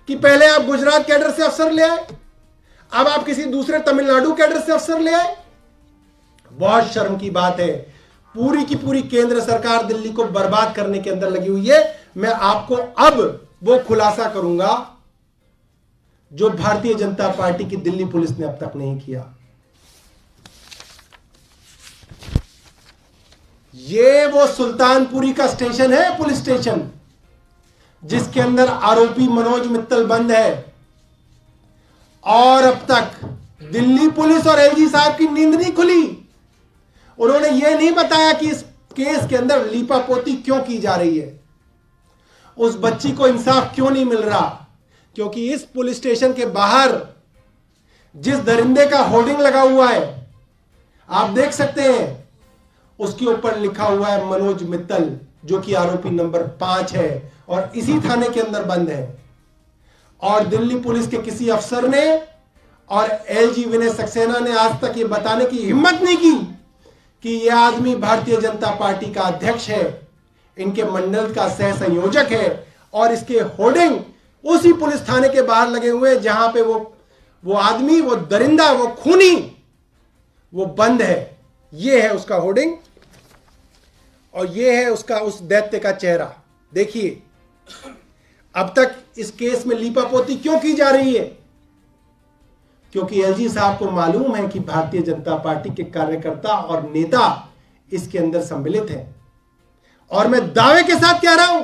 कि पहले आप गुजरात कैडर से अफसर ले आए, अब आप किसी दूसरे तमिलनाडु कैडर से अफसर ले आए। बहुत शर्म की बात है। पूरी की पूरी केंद्र सरकार दिल्ली को बर्बाद करने के अंदर लगी हुई है। मैं आपको अब वो खुलासा करूंगा जो भारतीय जनता पार्टी की दिल्ली पुलिस ने अब तक नहीं किया। ये वो सुल्तानपुरी का स्टेशन है, पुलिस स्टेशन, जिसके अंदर आरोपी मनोज मित्तल बंद है। और अब तक दिल्ली पुलिस और एलजी साहब की नींद नहीं खुली। उन्होंने यह नहीं बताया कि इस केस के अंदर लीपापोती क्यों की जा रही है, उस बच्ची को इंसाफ क्यों नहीं मिल रहा। क्योंकि इस पुलिस स्टेशन के बाहर जिस दरिंदे का होर्डिंग लगा हुआ है, आप देख सकते हैं, उसके ऊपर लिखा हुआ है मनोज मित्तल, जो कि आरोपी नंबर 5 है और इसी थाने के अंदर बंद है। और दिल्ली पुलिस के किसी अफसर ने और एलजी विनय सक्सेना ने आज तक ये बताने की हिम्मत नहीं की कि यह आदमी भारतीय जनता पार्टी का अध्यक्ष है, इनके मंडल का सह संयोजक है, और इसके होर्डिंग उसी पुलिस थाने के बाहर लगे हुए हैं जहां पे वो आदमी, वो दरिंदा, वो खूनी, वो बंद है। ये है उसका होर्डिंग और ये है उसका उस दैत्य का चेहरा। देखिए अब तक इस केस में लीपापोती क्यों की जा रही है? क्योंकि एलजी साहब को मालूम है कि भारतीय जनता पार्टी के कार्यकर्ता और नेता इसके अंदर सम्मिलित हैं। और मैं दावे के साथ कह रहा हूं,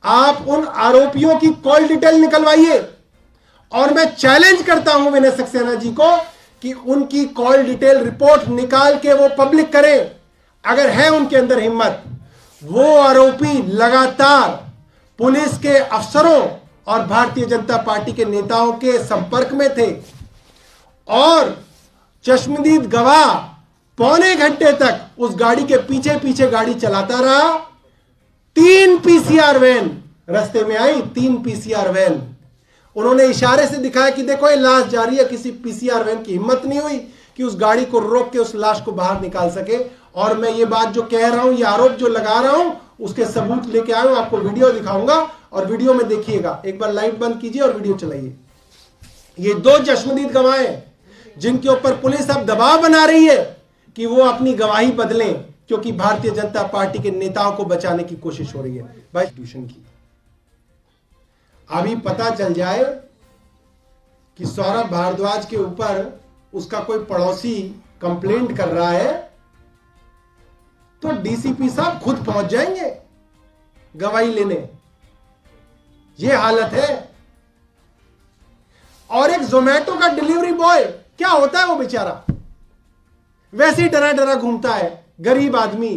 आप उन आरोपियों की कॉल डिटेल निकलवाइए और मैं चैलेंज करता हूं विनय सक्सेना जी को कि उनकी कॉल डिटेल रिपोर्ट निकाल के वो पब्लिक करें। अगर है उनके अंदर हिम्मत। वो आरोपी लगातार पुलिस के अफसरों और भारतीय जनता पार्टी के नेताओं के संपर्क में थे और चश्मदीद गवाह पौने घंटे तक उस गाड़ी के पीछे पीछे गाड़ी चलाता रहा। 3 पीसीआर वैन रास्ते में आई, 3 पीसीआर वैन। उन्होंने इशारे से दिखाया कि देखो ये लाश जा रही है। किसी पीसीआर वैन की हिम्मत नहीं हुई कि उस गाड़ी को रोक के उस लाश को बाहर निकाल सके। और मैं ये बात जो कह रहा हूं, ये आरोप जो लगा रहा हूं, उसके सबूत लेके आया हूं, आपको वीडियो दिखाऊंगा और वीडियो में देखिएगा। एक बार लाइट बंद कीजिए और वीडियो चलाइए। ये 2 चश्मदीद गवाह हैं जिनके ऊपर पुलिस अब दबाव बना रही है कि वो अपनी गवाही बदलें, क्योंकि भारतीय जनता पार्टी के नेताओं को बचाने की कोशिश हो रही है। भाई ट्यूशन की अभी पता चल जाए कि सौरभ भारद्वाज के ऊपर उसका कोई पड़ोसी कंप्लेंट कर रहा है तो डीसीपी साहब खुद पहुंच जाएंगे गवाही लेने। यह हालत है। और एक जोमेटो का डिलीवरी बॉय क्या होता है, वो बेचारा वैसे ही डरा डरा घूमता है, गरीब आदमी।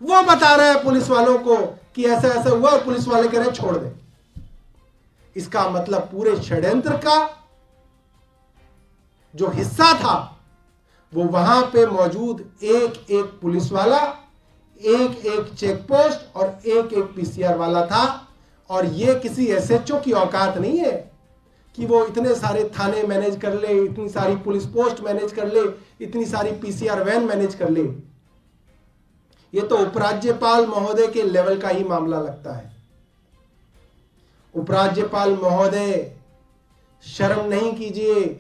वो बता रहा है पुलिस वालों को कि ऐसा ऐसा हुआ और पुलिस वाले कह रहे हैं छोड़ दे। इसका मतलब पूरे षड्यंत्र का जो हिस्सा था वो वहां पे मौजूद एक एक पुलिस वाला, एक एक चेक पोस्ट और एक एक पीसीआर वाला था। और ये किसी एसएचओ की औकात नहीं है कि वो इतने सारे थाने मैनेज कर ले, इतनी सारी पुलिस पोस्ट मैनेज कर ले, इतनी सारी पीसीआर वैन मैनेज कर ले। ये तो उपराज्यपाल महोदय के लेवल का ही मामला लगता है। उपराज्यपाल महोदय, शर्म नहीं कीजिए।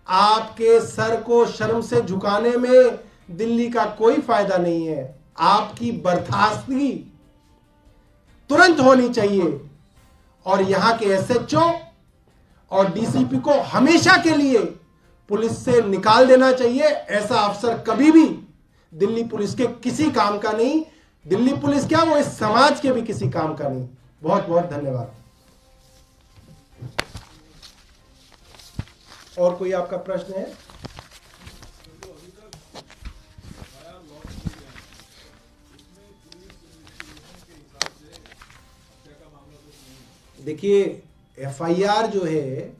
आपके सर को शर्म से झुकाने में दिल्ली का कोई फायदा नहीं है। आपकी बर्खास्तगी तुरंत होनी चाहिए और यहां के एसएचओ और डीसीपी को हमेशा के लिए पुलिस से निकाल देना चाहिए। ऐसा अफसर कभी भी दिल्ली पुलिस के किसी काम का नहीं। दिल्ली पुलिस क्या, वो इस समाज के भी किसी काम का नहीं। बहुत बहुत धन्यवाद। और कोई आपका प्रश्न है? देखिए, एफआईआर जो है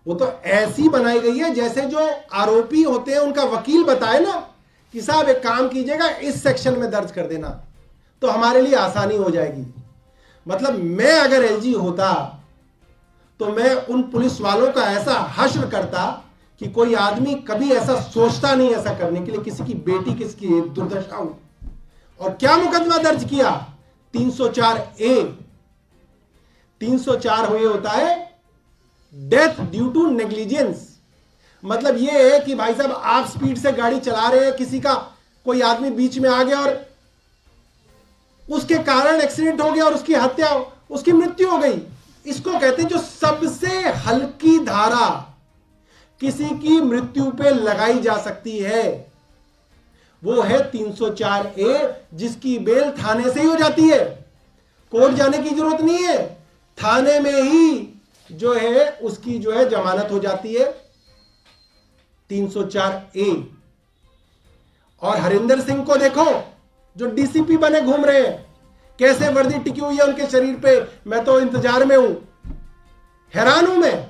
वो तो ऐसी बनाई गई है जैसे जो आरोपी होते हैं उनका वकील बताए ना कि साहब एक काम कीजिएगा, इस सेक्शन में दर्ज कर देना, तो हमारे लिए आसानी हो जाएगी। मतलब मैं अगर एलजी होता तो मैं उन पुलिस वालों का ऐसा हश्र करता कि कोई आदमी कभी ऐसा सोचता नहीं ऐसा करने के लिए, किसी की बेटी किसकी दुर्दशा हो। और क्या मुकदमा दर्ज किया? 304A। 304 हुए होता है डेथ ड्यू टू नेग्लिजेंस। मतलब ये है कि भाई साहब आप स्पीड से गाड़ी चला रहे हैं, किसी का कोई आदमी बीच में आ गया और उसके कारण एक्सीडेंट हो गया और उसकी हत्या, उसकी मृत्यु हो गई। इसको कहते हैं जो सबसे हल्की धारा किसी की मृत्यु पे लगाई जा सकती है वो है 304A, जिसकी बेल थाने से ही हो जाती है। कोर्ट जाने की जरूरत नहीं है, थाने में ही जो है उसकी जो है जमानत हो जाती है। 304A। और हरिंदर सिंह को देखो जो डीसीपी बने घूम रहे हैं, कैसे वर्दी टिकी हुई है उनके शरीर पे। मैं तो इंतजार में हूं, हैरान हूं मैं।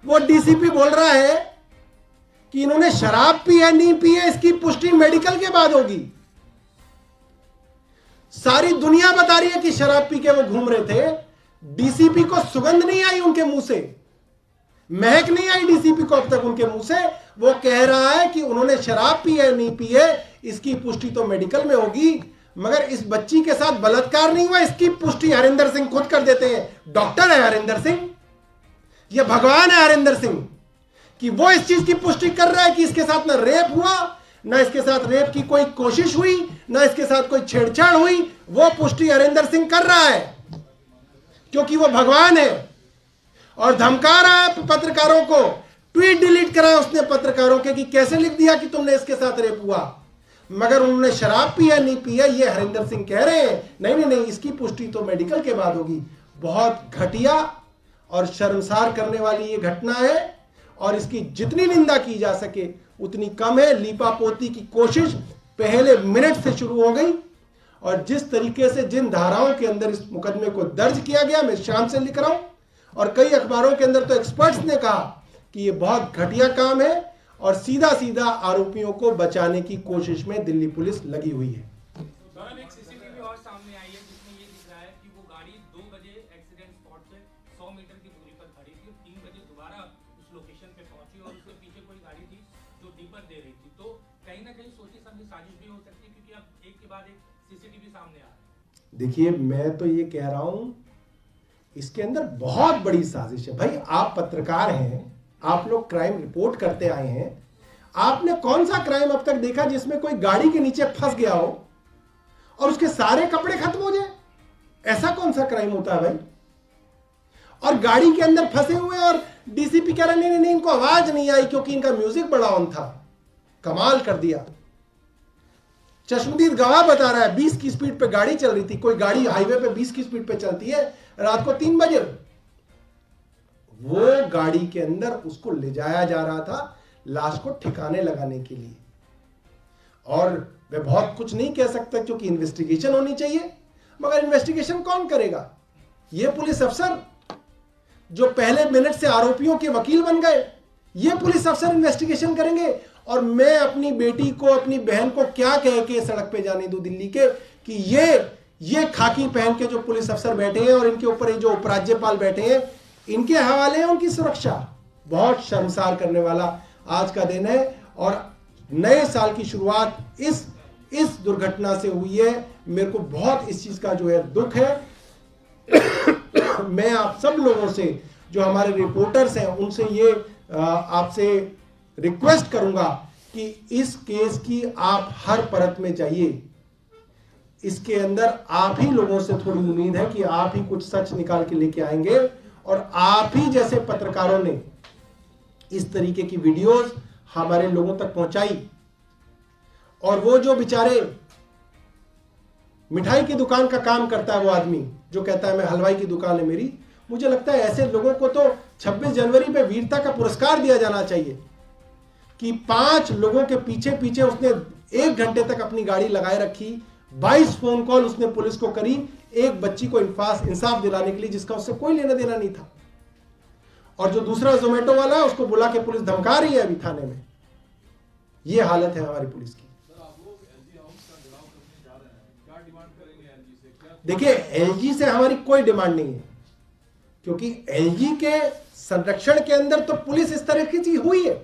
वो डीसीपी बोल रहा है कि इन्होंने शराब पी है नहीं पी है, इसकी पुष्टि मेडिकल के बाद होगी। सारी दुनिया बता रही है कि शराब पी के वो घूम रहे थे। डीसीपी को सुगंध नहीं आई उनके मुंह से, महक नहीं आई डीसीपी को अब तक उनके मुंह से। वो कह रहा है कि उन्होंने शराब पी है नहीं पी है, इसकी पुष्टि तो मेडिकल में होगी। मगर इस बच्ची के साथ बलात्कार नहीं हुआ, इसकी पुष्टि हरिंदर सिंह खुद कर देते हैं। डॉक्टर है हरिंदर सिंह, ये भगवान है हरिंदर सिंह, कि वो इस चीज की पुष्टि कर रहा है कि इसके साथ ना रेप हुआ, ना इसके साथ रेप की कोई कोशिश हुई, ना इसके साथ कोई छेड़छाड़ हुई। वो पुष्टि हरिंदर सिंह कर रहा है क्योंकि वो भगवान है। और धमका रहा है पत्रकारों को, ट्वीट डिलीट कराया उसने पत्रकारों के कि कैसे लिख दिया कि तुमने इसके साथ रेप हुआ, मगर उन्होंने शराब पिया नहीं पिया ये हरिंदर सिंह कह रहे हैं। नहीं नहीं नहीं, इसकी पुष्टि तो मेडिकल के बाद होगी। बहुत घटिया और शर्मसार करने वाली ये घटना है और इसकी जितनी निंदा की जा सके उतनी कम है। लीपापोती की कोशिश पहले मिनट से शुरू हो गई और जिस तरीके से जिन धाराओं के अंदर इस मुकदमे को दर्ज किया गया, मैं शाम से लिख रहा हूं और कई अखबारों के अंदर तो एक्सपर्ट्स ने कहा कि ये बहुत घटिया काम है और सीधा सीधा आरोपियों को बचाने की कोशिश में दिल्ली पुलिस लगी हुई है। एक सीसीटीवी और सामने आई है जिसमें ये दिख रहा है कि वो गाड़ी 2 बजे एक्सीडेंट स्पॉट से 100 मीटर की दूरी पर खड़ी थी और 3 बजे दोबारा उस लोकेशन पे पहुंची और उसके पीछे कोई गाड़ी थी जो डीपर दे रही थी। तो कहीं ना कहीं सोची समझी साजिश भी हो सकती है क्योंकि अब एक के बाद एक सीसीटीवी सामने आ रहा है। देखिए, मैं तो ये कह रहा हूं इसके अंदर बहुत बड़ी साजिश है। भाई आप पत्रकार हैं, आप लोग क्राइम रिपोर्ट करते आए हैं, आपने कौन सा क्राइम अब तक देखा जिसमें कोई गाड़ी के नीचे फंस गया हो और उसके सारे कपड़े खत्म हो जाए? ऐसा कौन सा क्राइम होता है भाई? और गाड़ी के अंदर फंसे हुए और डीसीपी कह रहे नहीं, इनको आवाज नहीं आई क्योंकि इनका म्यूजिक बड़ा ऑन था। कमाल कर दिया। चश्मदीद गवाह बता रहा है 20 की स्पीड पे गाड़ी चल रही थी। कोई गाड़ी हाईवे पे 20 की स्पीड पे चलती है रात को 3 बजे? वो गाड़ी के अंदर उसको ले जाया जा रहा था लाश को ठिकाने लगाने के लिए। और मैं बहुत कुछ नहीं कह सकता क्योंकि इन्वेस्टिगेशन होनी चाहिए, मगर इन्वेस्टिगेशन कौन करेगा? ये पुलिस अफसर जो पहले मिनट से आरोपियों के वकील बन गए, ये पुलिस अफसर इन्वेस्टिगेशन करेंगे। और मैं अपनी बेटी को, अपनी बहन को क्या कह के सड़क पे जाने दूं दिल्ली के कि ये खाकी पहन के जो पुलिस अफसर बैठे हैं और इनके ऊपर ये जो उपराज्यपाल बैठे हैं, इनके हवाले है उनकी सुरक्षा। बहुत शर्मसार करने वाला आज का दिन है और नए साल की शुरुआत इस दुर्घटना से हुई है। मेरे को बहुत इस चीज का जो है दुख है। मैं आप सब लोगों से, जो हमारे रिपोर्टर्स हैं, उनसे ये आपसे रिक्वेस्ट करूंगा कि इस केस की आप हर परत में जाइए। इसके अंदर आप ही लोगों से थोड़ी उम्मीद है कि आप ही कुछ सच निकाल के लेके आएंगे और आप ही जैसे पत्रकारों ने इस तरीके की वीडियोस हमारे लोगों तक पहुंचाई। और वो जो बेचारे मिठाई की दुकान का काम करता है, वो आदमी जो कहता है मैं हलवाई की दुकान है मेरी, मुझे लगता है ऐसे लोगों को तो 26 जनवरी पे वीरता का पुरस्कार दिया जाना चाहिए कि 5 लोगों के पीछे पीछे उसने 1 घंटे तक अपनी गाड़ी लगाए रखी, 22 फोन कॉल उसने पुलिस को करी, एक बच्ची को इंसाफ दिलाने के लिए जिसका उससे कोई लेना देना नहीं था। और जो दूसरा जोमेटो वाला है उसको बुला के पुलिस धमका रही है अभी थाने में। ये हालत है हमारी पुलिस की। देखिए, एलजी से हमारी कोई डिमांड नहीं है, क्योंकि एलजी के संरक्षण के अंदर तो पुलिस इस तरह की चीज हुई है।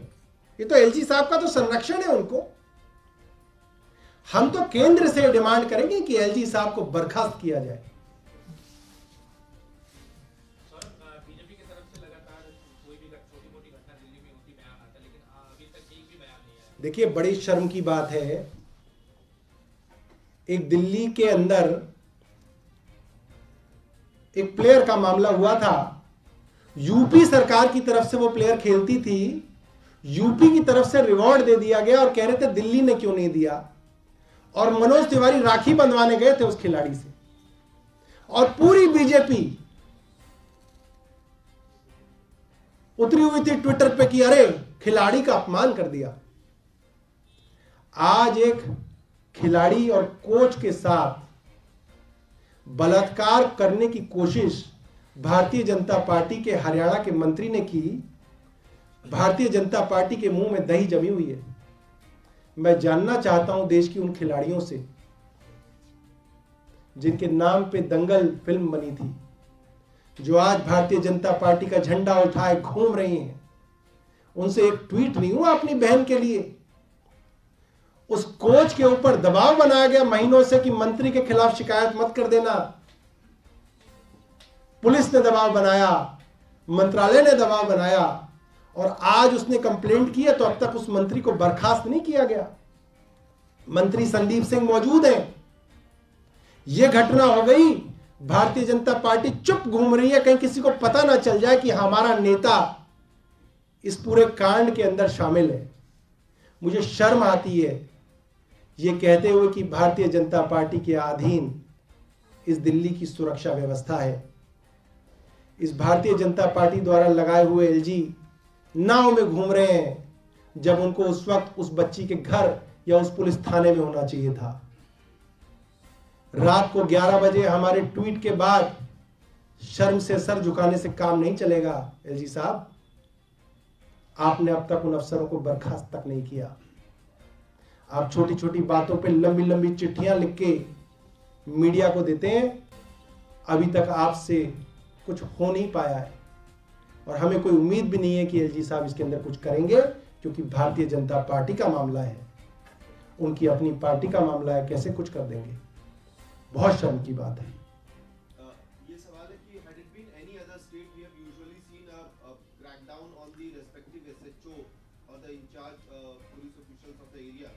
ये तो एलजी साहब का तो संरक्षण है उनको। हम तो केंद्र से डिमांड करेंगे कि एलजी साहब को बर्खास्त किया जाए। बीजेपी की तरफ से लगातार कोई भी छोटी मोटी घटना दिल्ली में होती बयान आता है, लेकिन अभी तक एक भी बयान नहीं आया। देखिए, बड़ी शर्म की बात है, एक दिल्ली के अंदर एक प्लेयर का मामला हुआ था। यूपी सरकार की तरफ से वो प्लेयर खेलती थी, यूपी की तरफ से रिवॉर्ड दे दिया गया और कह रहे थे दिल्ली ने क्यों नहीं दिया। और मनोज तिवारी राखी बंधवाने गए थे उस खिलाड़ी से, और पूरी बीजेपी उतरी हुई थी ट्विटर पे कि अरे खिलाड़ी का अपमान कर दिया। आज एक खिलाड़ी और कोच के साथ बलात्कार करने की कोशिश भारतीय जनता पार्टी के हरियाणा के मंत्री ने की। भारतीय जनता पार्टी के मुंह में दही जमी हुई है। मैं जानना चाहता हूं देश की उन खिलाड़ियों से जिनके नाम पे दंगल फिल्म बनी थी, जो आज भारतीय जनता पार्टी का झंडा उठाए घूम रही हैं, उनसे एक ट्वीट नहीं हुआ अपनी बहन के लिए। उस कोच के ऊपर दबाव बनाया गया महीनों से कि मंत्री के खिलाफ शिकायत मत कर देना। पुलिस ने दबाव बनाया, मंत्रालय ने दबाव बनाया, और आज उसने कंप्लेंट की है तो अब तक उस मंत्री को बर्खास्त नहीं किया गया। मंत्री संदीप सिंह मौजूद हैं। यह घटना हो गई, भारतीय जनता पार्टी चुप घूम रही है, कहीं किसी को पता ना चल जाए कि हमारा नेता इस पूरे कांड के अंदर शामिल है। मुझे शर्म आती है ये कहते हुए कि भारतीय जनता पार्टी के अधीन इस दिल्ली की सुरक्षा व्यवस्था है। इस भारतीय जनता पार्टी द्वारा लगाए हुए एलजी नाव में घूम रहे हैं, जब उनको उस वक्त उस बच्ची के घर या उस पुलिस थाने में होना चाहिए था। रात को 11 बजे हमारे ट्वीट के बाद शर्म से सर झुकाने से काम नहीं चलेगा। एलजी साहब, आपने अब तक उन अफसरों को बर्खास्त तक नहीं किया। आप छोटी छोटी बातों पे लंबी लंबी चिट्ठियां लिख के मीडिया को देते हैं। अभी तक आपसे कुछ हो नहीं पाया है और हमें कोई उम्मीद भी नहीं है कि एलजी साहब इसके अंदर कुछ करेंगे, क्योंकि भारतीय जनता पार्टी का मामला है, उनकी अपनी पार्टी का मामला है, कैसे कुछ कर देंगे। बहुत शर्म की बात है। ये सवाल है कि had it been any other state, we have usually seen a crackdown on the respective SHO or the in charge police officials of the area.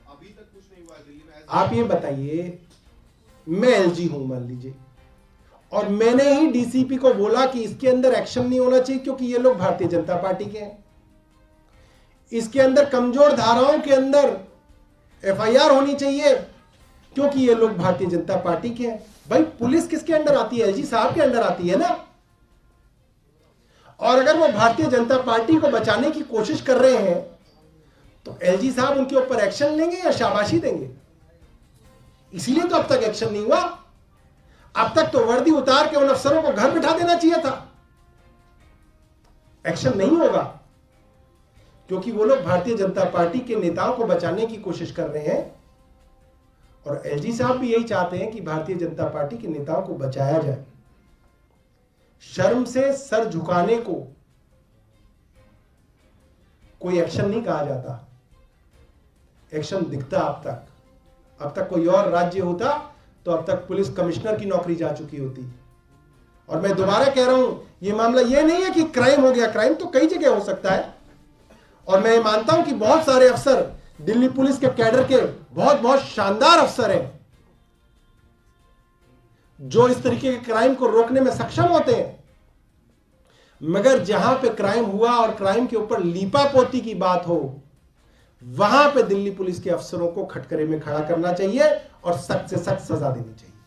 अभी तक कुछ नहीं हुआ है दिल्ली में। आप ये बताइए, मैं एलजी हूं मान लीजिए, और मैंने ही डीसीपी को बोला कि इसके अंदर एक्शन नहीं होना चाहिए क्योंकि ये लोग भारतीय जनता पार्टी के हैं, इसके अंदर कमजोर धाराओं के अंदर एफआईआर होनी चाहिए क्योंकि ये लोग भारतीय जनता पार्टी के हैं। भाई, पुलिस किसके अंडर आती है? एलजी साहब के अंडर आती है ना। और अगर वो भारतीय जनता पार्टी को बचाने की कोशिश कर रहे हैं तो एलजी साहब उनके ऊपर एक्शन लेंगे या शाबाशी देंगे? इसीलिए तो अब तक एक्शन नहीं हुआ। अब तक तो वर्दी उतार के उन अफसरों को घर बिठा देना चाहिए था। एक्शन नहीं होगा क्योंकि वो लोग भारतीय जनता पार्टी के नेताओं को बचाने की कोशिश कर रहे हैं, और एलजी साहब भी यही चाहते हैं कि भारतीय जनता पार्टी के नेताओं को बचाया जाए। शर्म से सर झुकाने को कोई एक्शन नहीं कहा जाता। एक्शन दिखता अब तक कोई और राज्य होता तो अब तक पुलिस कमिश्नर की नौकरी जा चुकी होती। और मैं दोबारा कह रहा हूं, यह मामला यह नहीं है कि क्राइम हो गया, क्राइम तो कई जगह हो सकता है। और मैं मानता हूं कि बहुत सारे अफसर दिल्ली पुलिस के कैडर के बहुत शानदार अफसर हैं जो इस तरीके के क्राइम को रोकने में सक्षम होते हैं। मगर जहां पे क्राइम हुआ और क्राइम के ऊपर लीपापोती की बात हो, वहां पे दिल्ली पुलिस के अफसरों को खटकरे में खड़ा करना चाहिए और सख्त से सख्त सजा देनी चाहिए।